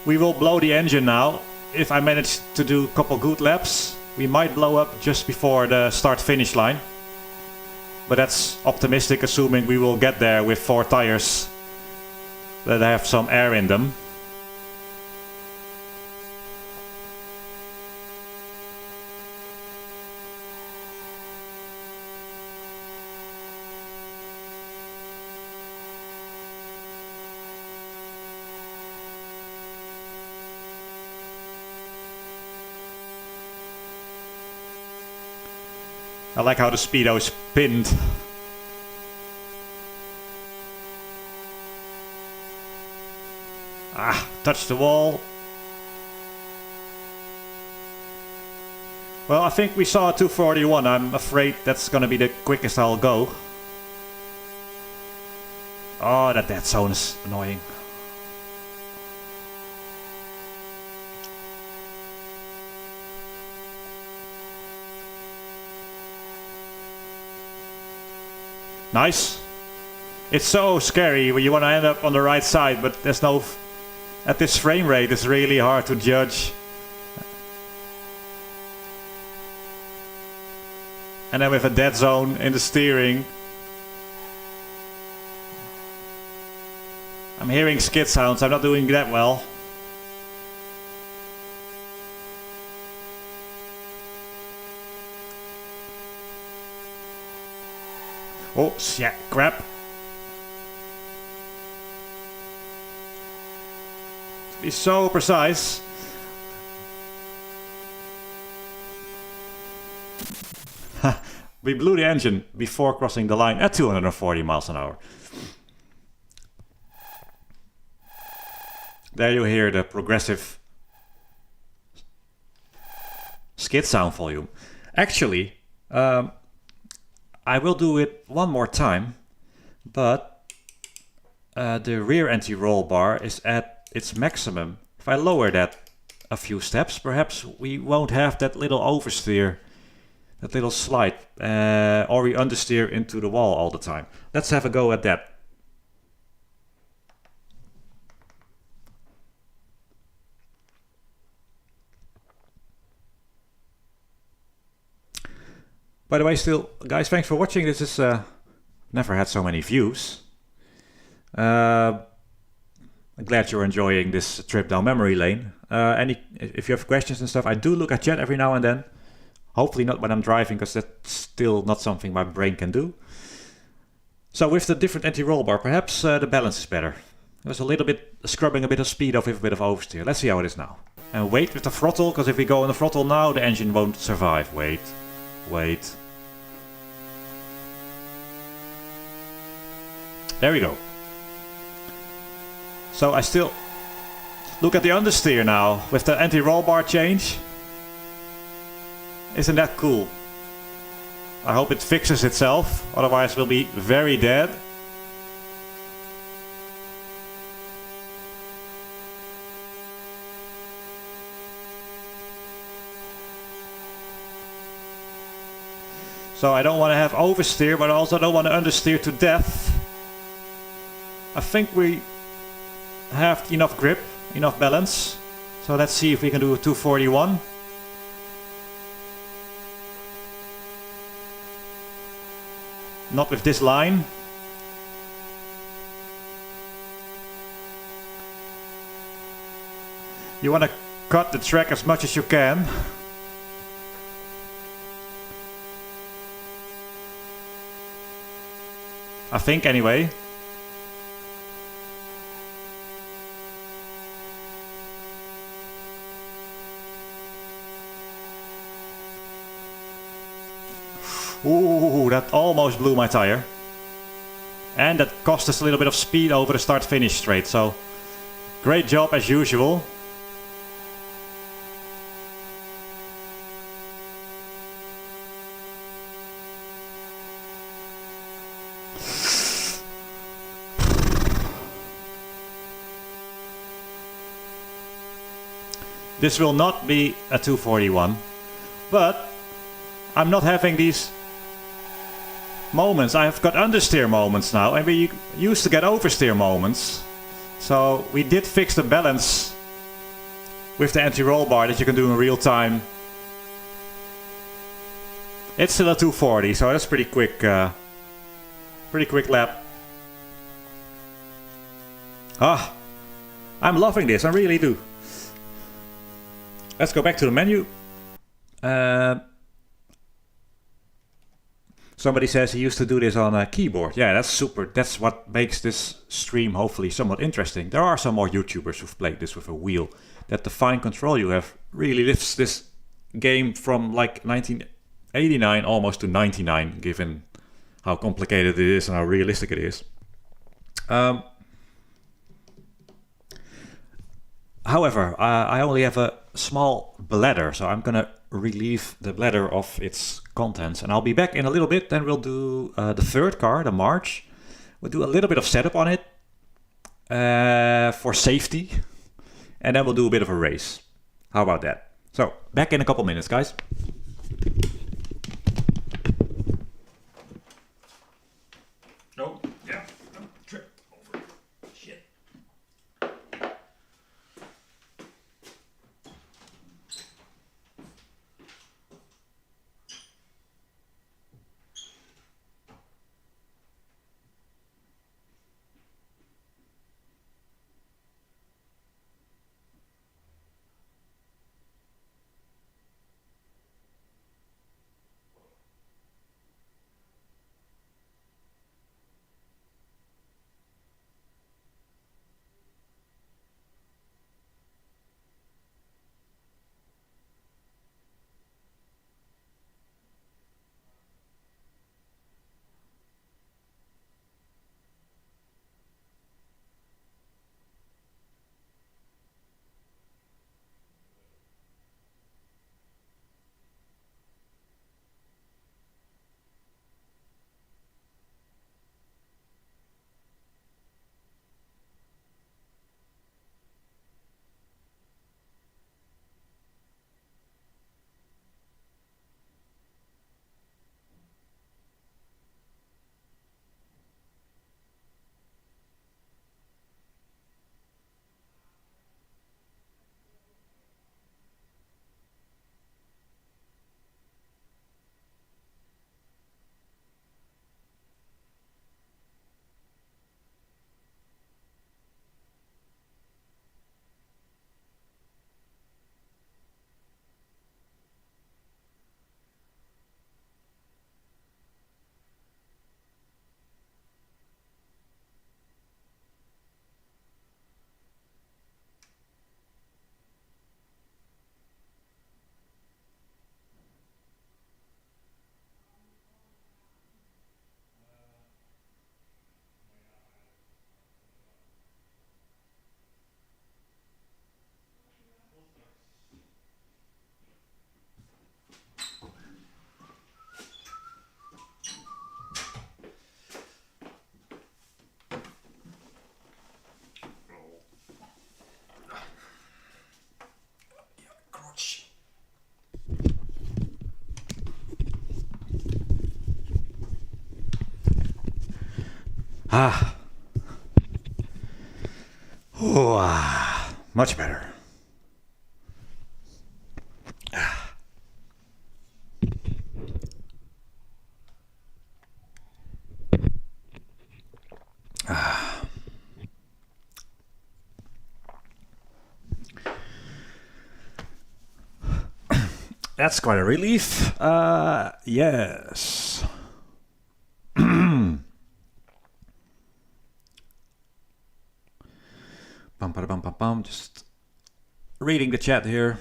we will blow the engine now. If I manage to do a couple good laps, we might blow up just before the start-finish line. But that's optimistic, assuming we will get there with 4 tires that have some air in them. I like how the speedo is pinned. Ah, touch the wall. Well, I think we saw 241. I'm afraid that's gonna be the quickest I'll go. Oh, that dead zone is annoying. Nice. It's so scary when you want to end up on the right side, but there's no... At this frame rate, it's really hard to judge. And then with a dead zone in the steering. I'm hearing skid sounds, I'm not doing that well. Oh, shit, crap. Be so precise. We blew the engine before crossing the line at 240 miles an hour. There you hear the progressive skid sound volume. Actually, I will do it one more time, but the rear anti-roll bar is at its maximum. If I lower that a few steps, perhaps we won't have that little oversteer, that little slide, or we understeer into the wall all the time. Let's have a go at that. By the way, still, guys, thanks for watching. This is never had so many views. I'm glad you're enjoying this trip down memory lane. If you have questions and stuff, I do look at chat every now and then. Hopefully not when I'm driving, because that's still not something my brain can do. So with the different anti-roll bar, perhaps the balance is better. There's a little bit scrubbing a bit of speed off with a bit of oversteer. Let's see how it is now. And wait with the throttle, because if we go on the throttle now, the engine won't survive. Wait. There we go. So I still look at the understeer now with the anti-roll bar change. Isn't that cool? I hope it fixes itself, otherwise we'll be very dead. So I don't want to have oversteer, but I also don't want to understeer to death. I think we have enough grip, enough balance. So let's see if we can do a 241. Not with this line. You want to cut the track as much as you can. I think anyway. Ooh, that almost blew my tire. And that cost us a little bit of speed over the start-finish straight, so great job as usual. This will not be a 241, but I'm not having these moments. I've got understeer moments now, and we used to get oversteer moments. So we did fix the balance with the anti-roll bar that you can do in real time. It's still a 240, so that's pretty quick lap. Ah, I'm loving this, I really do. Let's go back to the menu. Somebody says he used to do this on a keyboard. Yeah, that's super. That's what makes this stream hopefully somewhat interesting. There are some more YouTubers who've played this with a wheel. That the fine control you have really lifts this game from like 1989 almost to 99, given how complicated it is and how realistic it is. However, I only have a small bladder, so I'm gonna relieve the bladder of its contents, and I'll be back in a little bit. Then we'll do the third car, the March. We'll do a little bit of setup on it for safety, and then we'll do a bit of a race. How about that? So back in a couple minutes, guys. Ah. Ooh, much better. That's quite a relief. Yes. Just reading the chat here.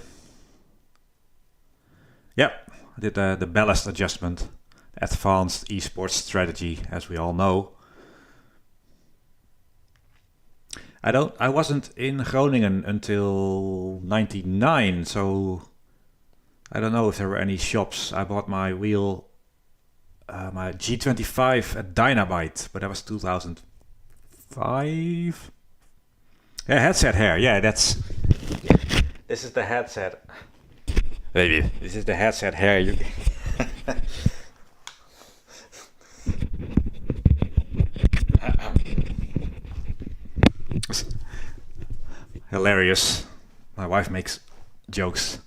Yep, I did the ballast adjustment, advanced esports strategy, as we all know. I wasn't in Groningen until 99, so I don't know if there were any shops. I bought my wheel, my G25 at Dynamite, but that was 2005. Yeah, headset hair. Yeah, this is the headset. Baby, this is the headset hair. Hilarious. My wife makes jokes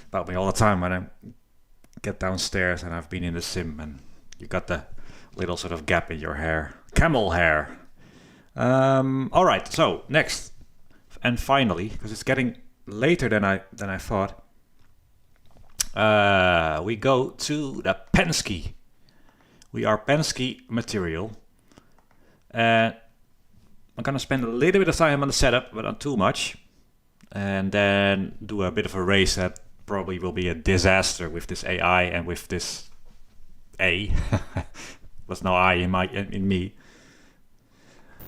about me all the time when I get downstairs and I've been in the sim and you got the little sort of gap in your hair. Camel hair. All right, so next and finally, because it's getting later than I thought, we go to the Penske. We are Penske material. I'm gonna spend a little bit of time on the setup, but not too much, and then do a bit of a race that probably will be a disaster with this AI and with this A. There's no I in me.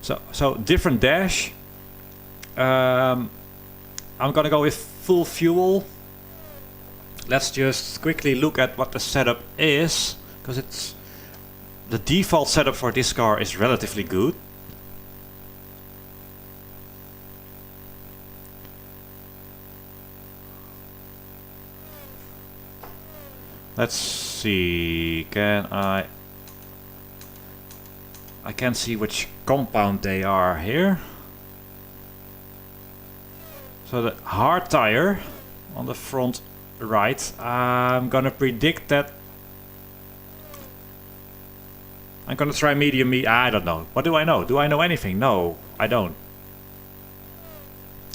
So different dash. I'm gonna go with full fuel. Let's just quickly look at what the setup is, because it's the default setup for this car is relatively good. Let's see, I can't see which compound they are here. So the hard tire on the front right, I'm gonna predict that. I'm gonna try medium. I don't know. What do I know? Do I know anything? No, I don't.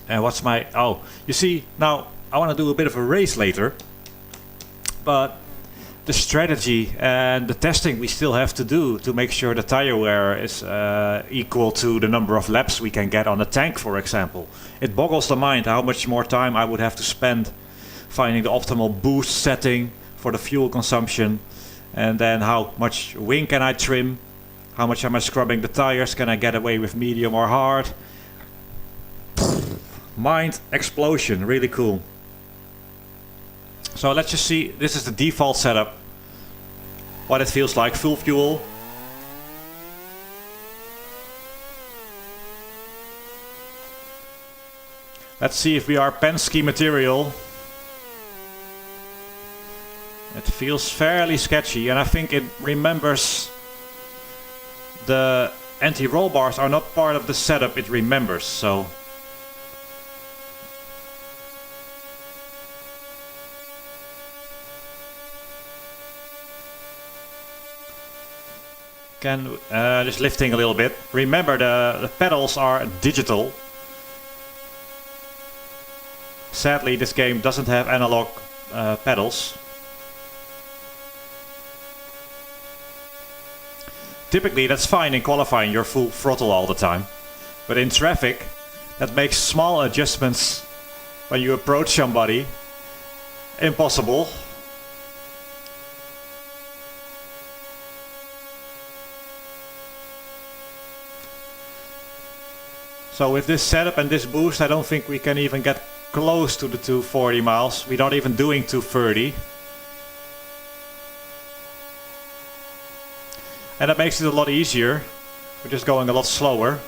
And what's my... Oh, you see, now I want to do a bit of a race later. But the strategy and the testing we still have to do to make sure the tire wear is equal to the number of laps we can get on a tank, for example. It boggles the mind how much more time I would have to spend finding the optimal boost setting for the fuel consumption, and then how much wing can I trim, how much am I scrubbing the tires, can I get away with medium or hard. Mind explosion, really cool. So let's just see, this is the default setup, what it feels like, full fuel. Let's see if we are Penske material. It feels fairly sketchy, and I think it remembers the anti-roll bars are not part of the setup it remembers, so... Just lifting a little bit. Remember, the pedals are digital. Sadly, this game doesn't have analog pedals. Typically, that's fine in qualifying, you're full throttle all the time. But in traffic, that makes small adjustments when you approach somebody impossible. So with this setup and this boost, I don't think we can even get close to the 240 miles. We're not even doing 230. And that makes it a lot easier. We're just going a lot slower.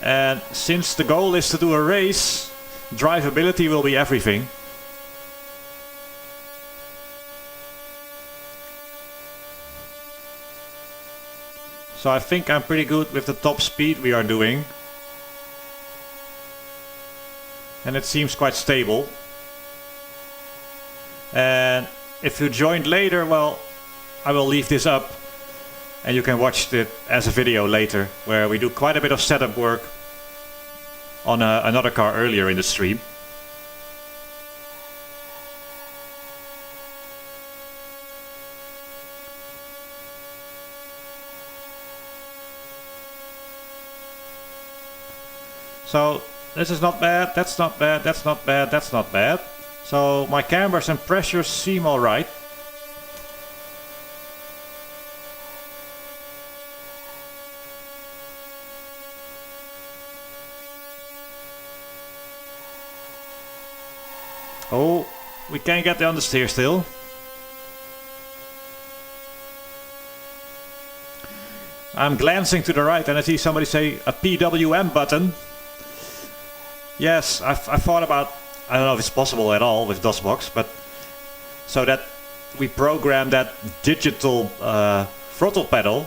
And since the goal is to do a race, drivability will be everything. So I think I'm pretty good with the top speed we are doing. And it seems quite stable. And if you joined later, well, I will leave this up. And you can watch it as a video later, where we do quite a bit of setup work on another car earlier in the stream. So this is not bad, that's not bad, that's not bad, that's not bad. So my cambers and pressures seem alright. Oh, we can't get the understeer still. I'm glancing to the right and I see somebody say a PWM button. Yes, I thought about, I don't know if it's possible at all with DOSBox, but so that we program that digital throttle pedal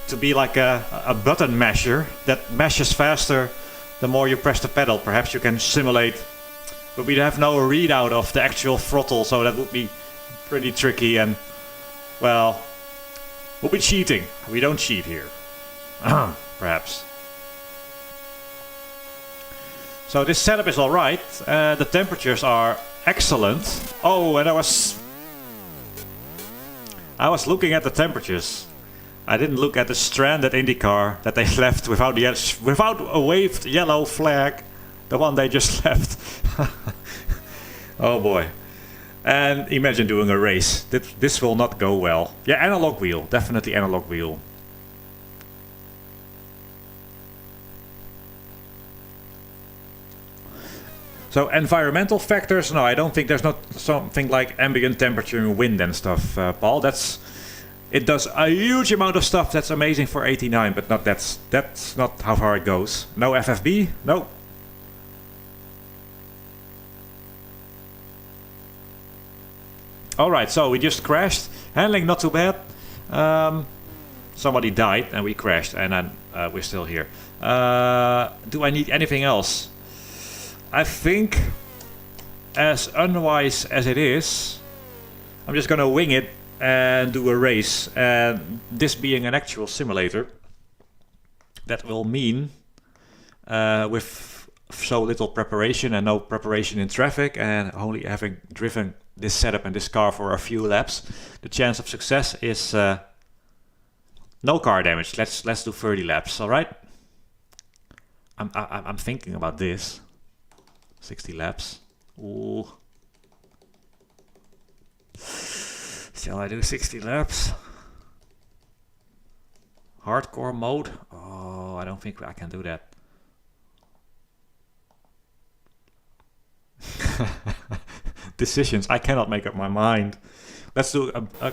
to be like a button masher that mashes faster the more you press the pedal. Perhaps you can simulate, but we'd have no readout of the actual throttle, so that would be pretty tricky and, well, we'll be cheating. We don't cheat here. Perhaps. So this setup is alright. The temperatures are excellent. Oh, and I was looking at the temperatures. I didn't look at the stranded IndyCar that they left without a waved yellow flag. The one they just left. Oh boy. And imagine doing a race. This will not go well. Yeah, analog wheel. Definitely analog wheel. So environmental factors, no, I don't think there's not something like ambient temperature and wind and stuff, Paul. It does a huge amount of stuff that's amazing for 89, but that's not how far it goes. No FFB, no. Alright, so we just crashed. Handling not too bad. Somebody died and we crashed, and then we're still here. Do I need anything else? I think, as unwise as it is, I'm just gonna wing it and do a race. And this being an actual simulator, that will mean with so little preparation and no preparation in traffic and only having driven this setup and this car for a few laps, the chance of success is no car damage. Let's do 30 laps, all right? I'm thinking about this. 60 laps. Ooh. Shall I do 60 laps? Hardcore mode? Oh, I don't think I can do that. Decisions. I cannot make up my mind. Let's do a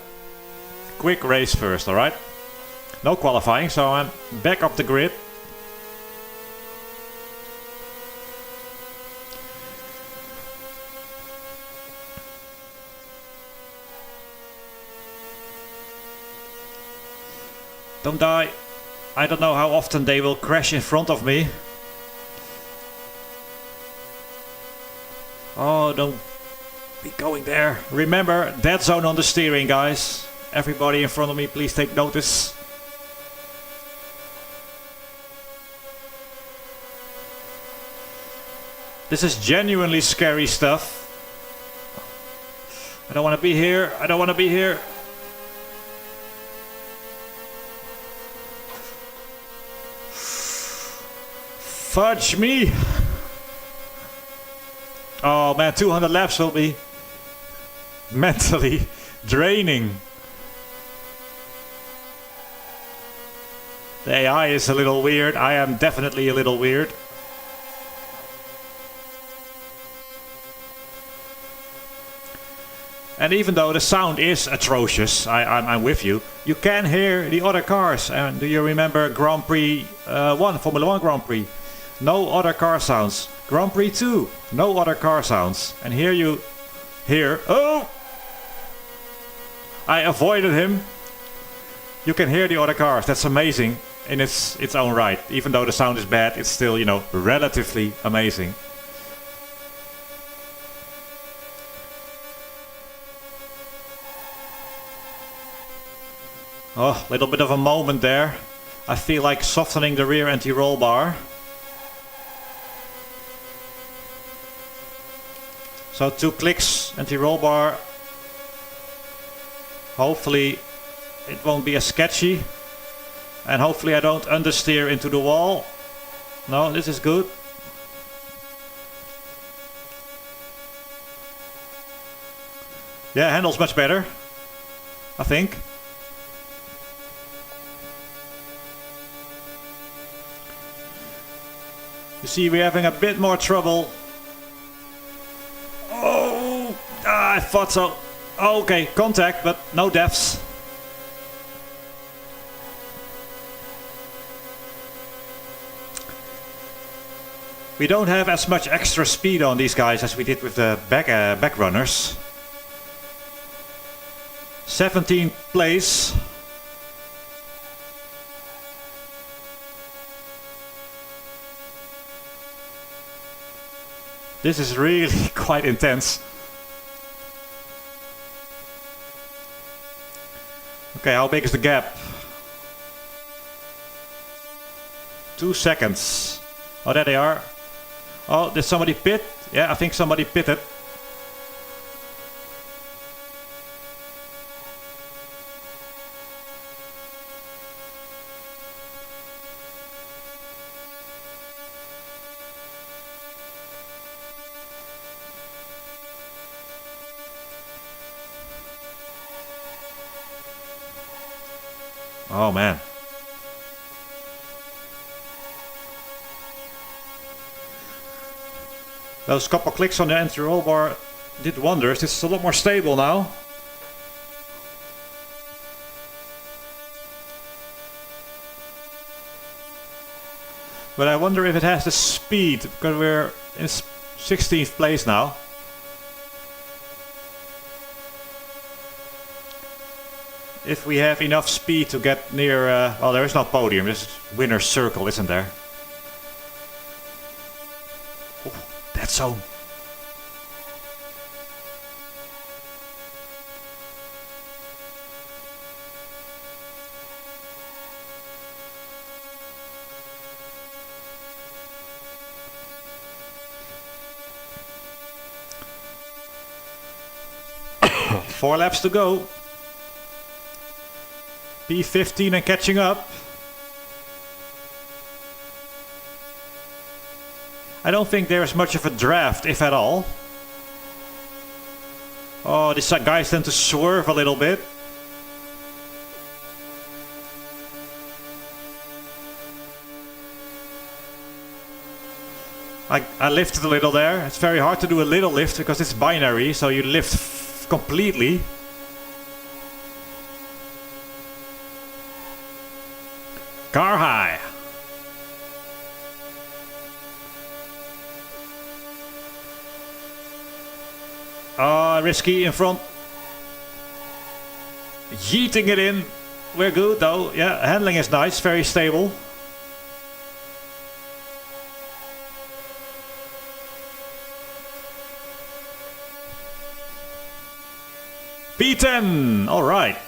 quick race first, alright? No qualifying, so I'm back up the grid. Don't die. I don't know how often they will crash in front of me. Oh, don't be going there. Remember, dead zone on the steering, guys. Everybody in front of me, please take notice. This is genuinely scary stuff. I don't want to be here. I don't want to be here. Fudge me! Oh man, 200 laps will be mentally draining. The AI is a little weird. I am definitely a little weird. And even though the sound is atrocious, I'm with you. You can hear the other cars. And do you remember Grand Prix 1, Formula 1 Grand Prix? No other car sounds. Grand Prix 2, no other car sounds. And here you hear, oh! I avoided him. you can hear the other cars. That's amazing in its own right. Even though the sound is bad, it's still, you know, relatively amazing. Oh, a little bit of a moment there. I feel like softening the rear anti-roll bar. So 2 clicks, anti-roll bar. Hopefully it won't be as sketchy. And hopefully I don't understeer into the wall. No, this is good. Yeah, handles much better, I think. You see, we're having a bit more trouble. Oh, I thought so. Okay, contact, but no deaths. We don't have as much extra speed on these guys as we did with the back runners. 17th place. This is really quite intense. Okay, how big is the gap? 2 seconds. Oh, there they are. Oh, did somebody pit? Yeah, I think somebody pitted. Oh man. Those couple clicks on the anti-roll bar did wonders. This is a lot more stable now. But I wonder if it has the speed, because we're in 16th place now. If we have enough speed to get near, well, there is no podium, there's winner's circle, isn't there? Oh, that zone. Four laps to go. P15 and catching up. I don't think there's much of a draft, if at all. Oh, these guys tend to swerve a little bit. I lifted a little there. It's very hard to do a little lift because it's binary, so you lift completely. Car high. Risky in front. Yeeting it in. We're good though. Yeah, handling is nice, very stable. P10. All right.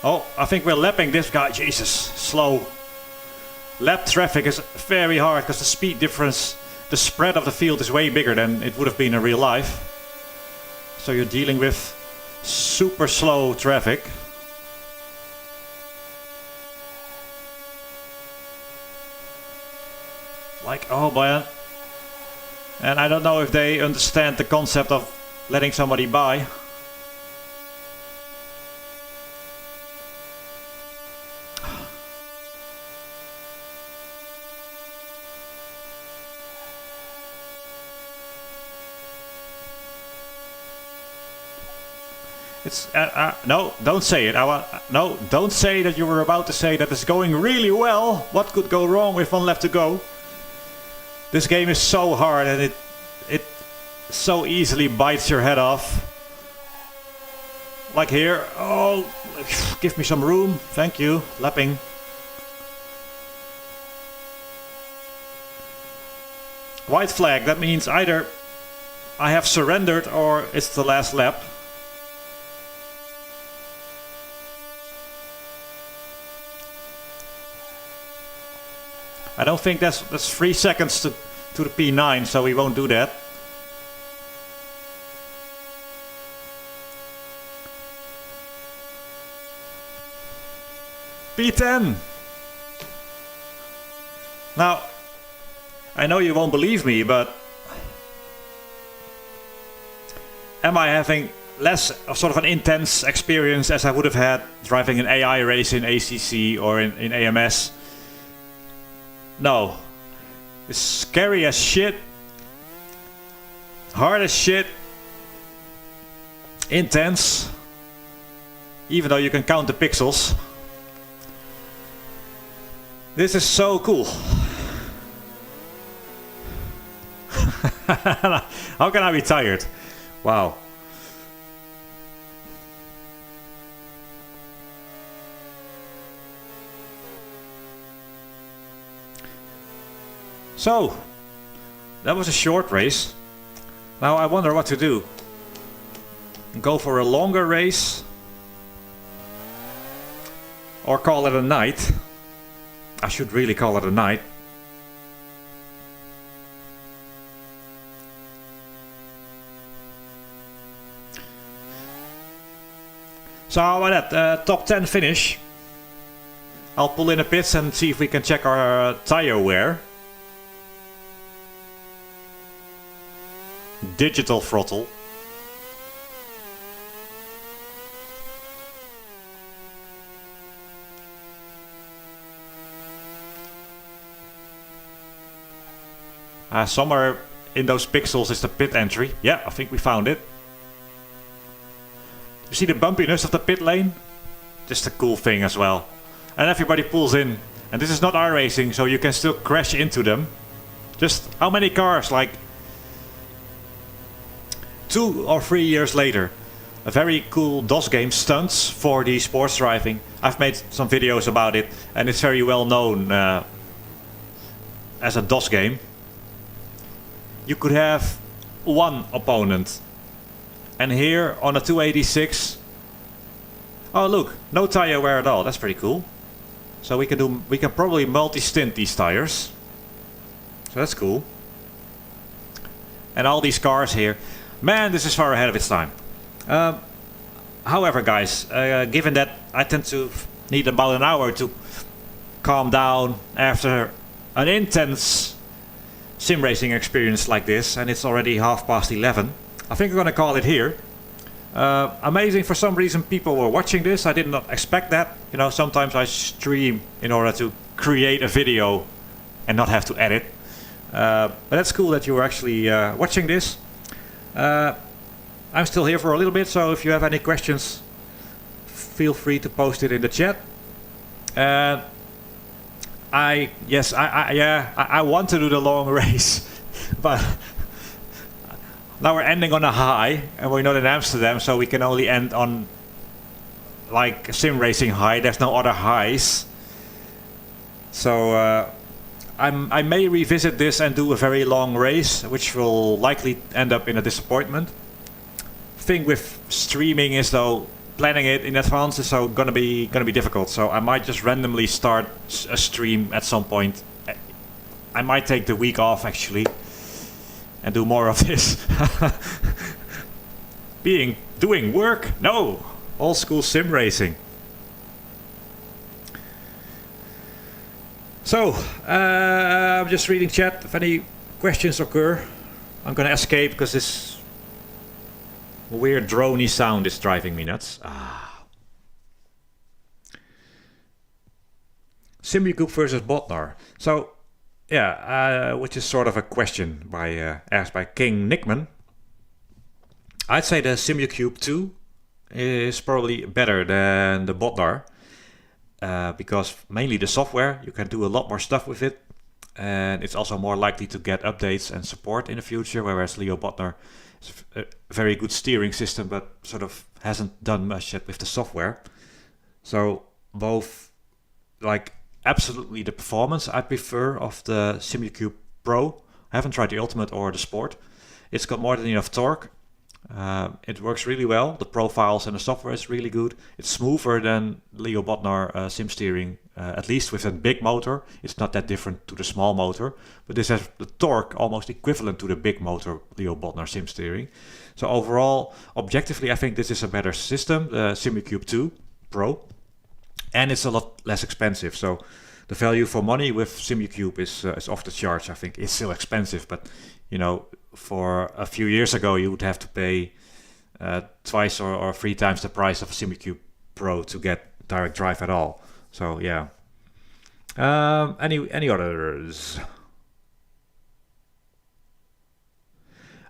Oh, I think we're lapping this guy. Jesus, slow. Lap traffic is very hard because the speed difference, the spread of the field is way bigger than it would have been in real life. So you're dealing with super slow traffic. Like, oh man. And I don't know if they understand the concept of letting somebody by. It's no, don't say it. No, don't say that you were about to say that it's going really well. What could go wrong with one lap to go? This game is so hard and it so easily bites your head off. Like here. Oh, give me some room. Thank you. Lapping. White flag. That means either I have surrendered or it's the last lap. I don't think that's 3 seconds to the P9, so we won't do that. P10! Now, I know you won't believe me, but am I having less of sort of an intense experience as I would have had driving an AI race in ACC or in AMS? No. It's scary as shit. Hard as shit. Intense. Even though you can count the pixels. This is so cool. How can I be tired? Wow. So, that was a short race. Now I wonder what to do. Go for a longer race? Or call it a night? I should really call it a night. So how about that? Top 10 finish. I'll pull in the pits and see if we can check our tire wear. Digital throttle. Somewhere in those pixels is the pit entry. Yeah, I think we found it. You see the bumpiness of the pit lane? Just a cool thing as well. And everybody pulls in. And this is not iRacing, so you can still crash into them. Just how many cars? Like 2 or 3 years later. A very cool DOS game, Stunts, for the sports driving. I've made some videos about it, and it's very well known as a DOS game. You could have one opponent. And here on a 286, oh look, no tire wear at all. That's pretty cool. So we can probably multi-stint these tires. So that's cool. And all these cars here, man, this is far ahead of its time. However, guys, given that I tend to need about an hour to calm down after an intense sim racing experience like this, and it's already 11:30. I think we're gonna call it here. Amazing, for some reason people were watching this. I did not expect that. You know, sometimes I stream in order to create a video and not have to edit. But that's cool that you were actually watching this. I'm still here for a little bit, so if you have any questions, feel free to post it in the chat. I want to do the long race, but now we're ending on a high, and we're not in Amsterdam, so we can only end on like sim racing high. There's no other highs. So I may revisit this and do a very long race, which will likely end up in a disappointment. Thing with streaming is though planning it in advance is so gonna be difficult. So I might just randomly start a stream at some point. I might take the week off actually and do more of this. Doing work? No, old school sim racing. So I'm just reading chat. If any questions occur, I'm gonna escape because this weird droney sound is driving me nuts. Simucoup versus Botnar. So yeah, which is sort of a question asked by King Nickman. I'd say the Simucoup 2 is probably better than the Botnar. Because mainly the software, you can do a lot more stuff with it. and it's also more likely to get updates and support in the future, whereas Leo Bodnar is a very good steering system, but sort of hasn't done much yet with the software. So both, like, absolutely the performance I prefer of the SimuCube Pro. I haven't tried the Ultimate or the Sport. It's got more than enough torque. It works really well. The profiles and the software is really good. It's smoother than Leo Bodnar sim steering, at least with a big motor. It's not that different to the small motor, but this has the torque almost equivalent to the big motor Leo Bodnar sim steering. So overall, objectively, I think this is a better system, the SimuCube 2 Pro, and it's a lot less expensive. So the value for money with SimuCube is off the charts. I think it's still expensive, but for a few years ago, you would have to pay twice or three times the price of a SimuCube Pro to get direct drive at all. So yeah. Any others?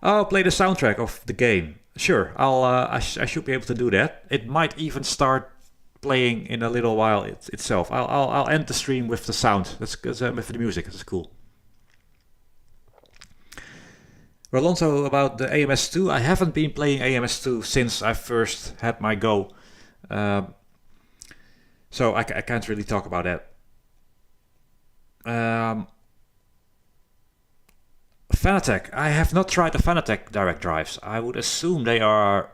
I'll play the soundtrack of the game. Sure, I should be able to do that. It might even start playing in a little while itself. I'll end the stream with the sound. That's with the music. That's cool. Rolonzo, about the AMS2, I haven't been playing AMS2 since I first had my go. So I can't really talk about that. Fanatec. I have not tried the Fanatec direct drives. I would assume they are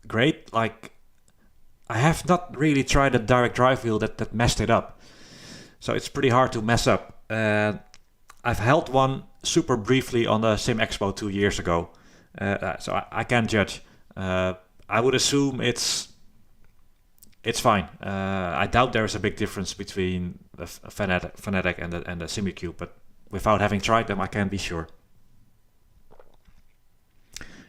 great. Like, I have not really tried a direct drive wheel that messed it up. So it's pretty hard to mess up. I've held one super briefly on the Sim Expo 2 years ago, so I can't judge. I would assume it's fine. I doubt there is a big difference between the Fanatec and the SimuCube, but without having tried them, I can't be sure.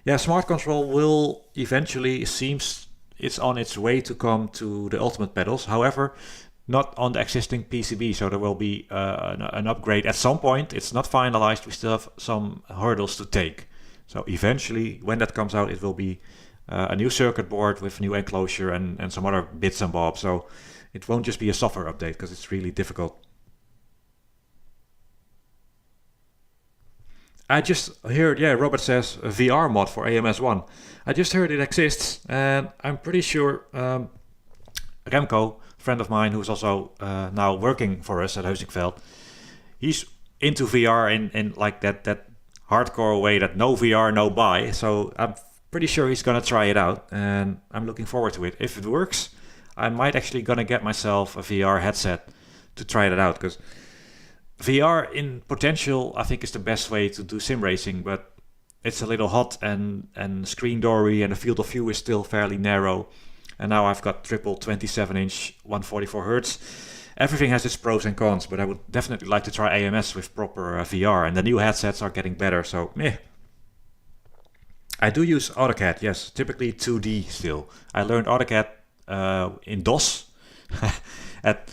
Yeah, Smart Control will eventually, seems it's on its way to come to the Ultimate pedals. However, not on the existing PCB, so there will be an upgrade at some point. It's not finalized. We still have some hurdles to take. So eventually, when that comes out, it will be a new circuit board with new enclosure and some other bits and bobs. So it won't just be a software update, because it's really difficult. I just heard, yeah, Robert says a VR mod for AMS1. I just heard it exists, and I'm pretty sure Remco, friend of mine who's also now working for us at Huizingveld, he's into VR in like that hardcore way, that no VR, no buy. So I'm pretty sure he's gonna try it out, and I'm looking forward to it. If it works, I might actually gonna get myself a VR headset to try that out, because VR in potential I think is the best way to do sim racing, but it's a little hot and screen doory, and the field of view is still fairly narrow. And now I've got triple 27-inch 144 Hz. Everything has its pros and cons, but I would definitely like to try AMS with proper VR. And the new headsets are getting better, so meh. I do use AutoCAD, yes, typically 2D still. I learned AutoCAD in DOS. That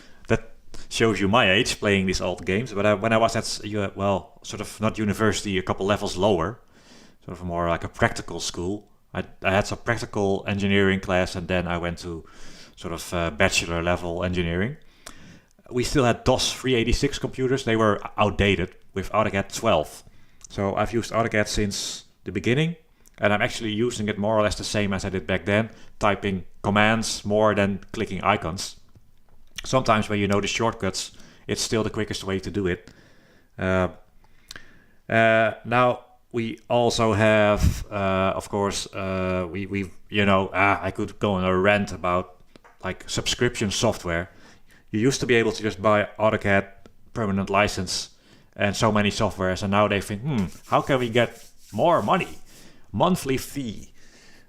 shows you my age playing these old games. But when I was at, sort of not university, a couple levels lower, sort of more like a practical school, I had some practical engineering class, and then I went to sort of bachelor level engineering. We still had DOS 386 computers. They were outdated with AutoCAD 12. So I've used AutoCAD since the beginning, and I'm actually using it more or less the same as I did back then, typing commands more than clicking icons. Sometimes when you know the shortcuts, it's still the quickest way to do it. Now, we also have, of course, I could go on a rant about like subscription software. You used to be able to just buy AutoCAD permanent license and so many softwares, and now they think, how can we get more money? Monthly fee.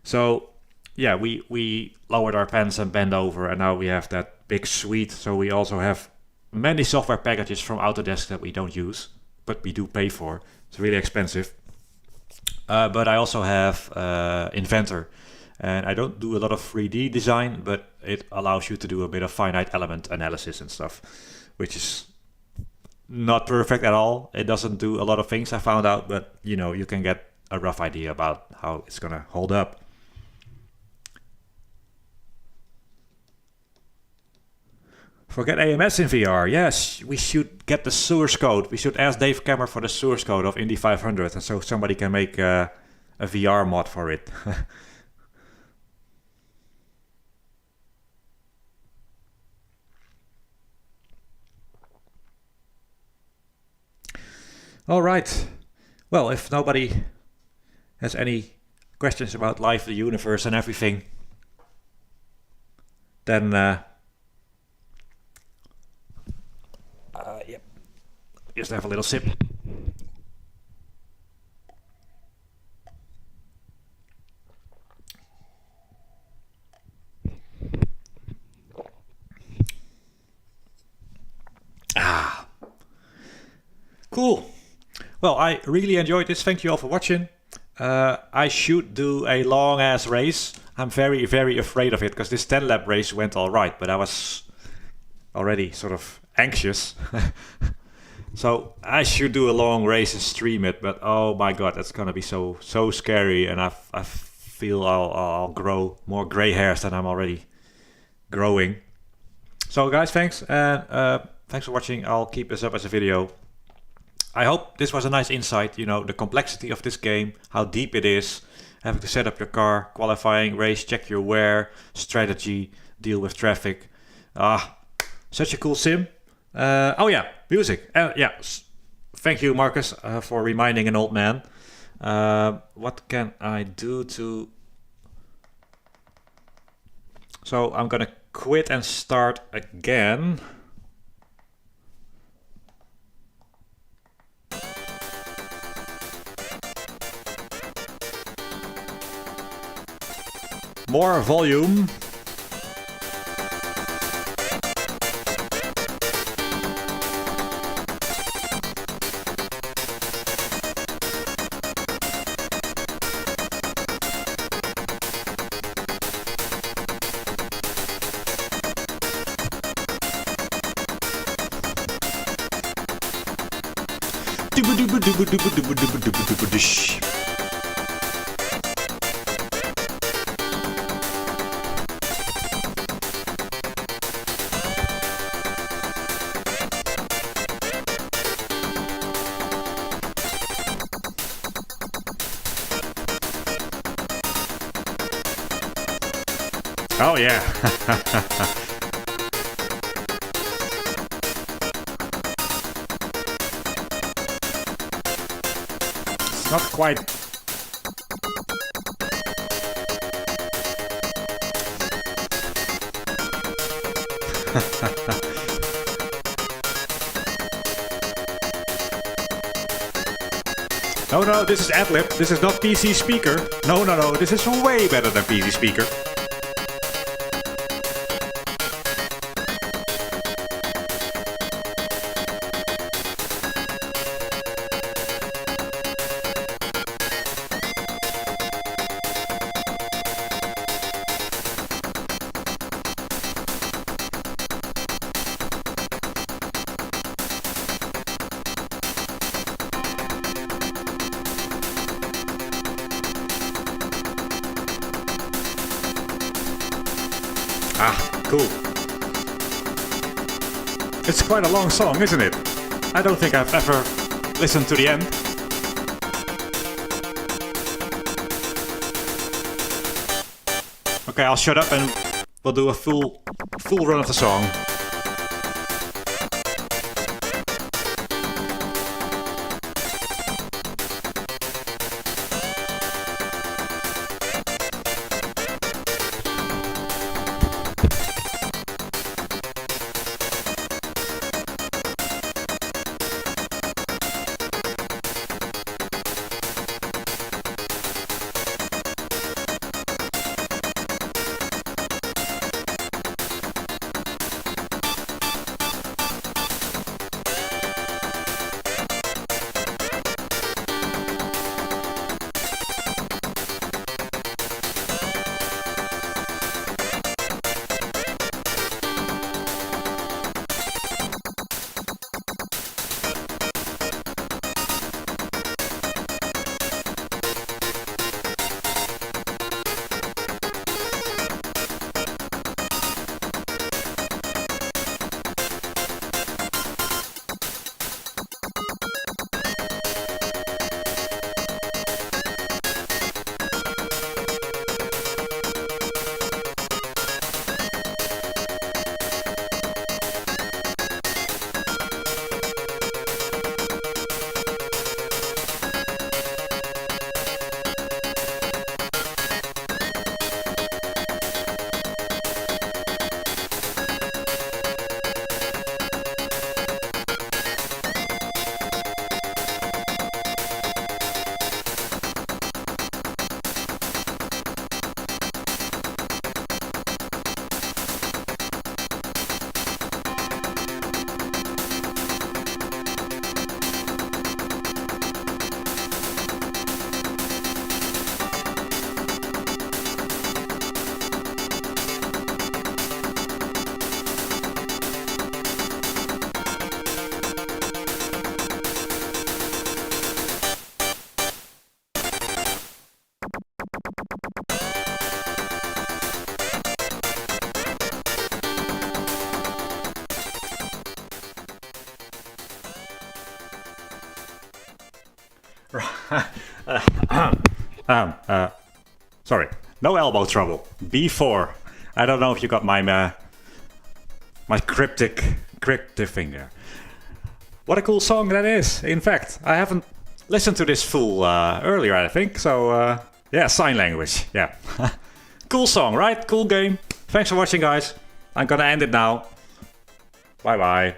So yeah, we lowered our pants and bent over, and now we have that big suite. So we also have many software packages from Autodesk that we don't use, but we do pay for. It's really expensive. But I also have Inventor, and I don't do a lot of 3D design, but it allows you to do a bit of finite element analysis and stuff, which is not perfect at all. It doesn't do a lot of things, I found out, but you can get a rough idea about how it's gonna hold up. Forget AMS in VR. Yes, we should get the source code. We should ask Dave Kaemmer for the source code of Indy500, and so somebody can make a VR mod for it. All right. Well, if nobody has any questions about life, the universe, and everything, then yep. Just have a little sip. Ah, cool. Well, I really enjoyed this. Thank you all for watching. I should do a long ass race. I'm very, very afraid of it because this 10 lap race went all right, but I was already sort of anxious. So I should do a long race and stream it, but oh my god, that's gonna be so scary, and I feel I'll grow more gray hairs than I'm already growing. So guys, thanks, and thanks for watching. I'll keep this up as a video. I hope this was a nice insight, you know, the complexity of this game, how deep it is, having to set up your car, qualifying, race, check your wear, strategy, deal with traffic. Such a cool sim. Oh yeah, music. Yeah, thank you, Marcus, for reminding an old man. What can I do to... So I'm gonna quit and start again. More volume. Oh yeah. It's not quite. No, this is ad-lib. This is not PC Speaker. No, this is way better than PC Speaker. Cool. It's quite a long song, isn't it? I don't think I've ever listened to the end. Okay, I'll shut up and we'll do a full run of the song. Sorry, no elbow trouble. B4. I don't know if you got my my cryptic thing there. What a cool song that is. In fact, I haven't listened to this full earlier, I think. So yeah, sign language. Yeah, cool song, right? Cool game. Thanks for watching, guys. I'm gonna end it now. Bye bye.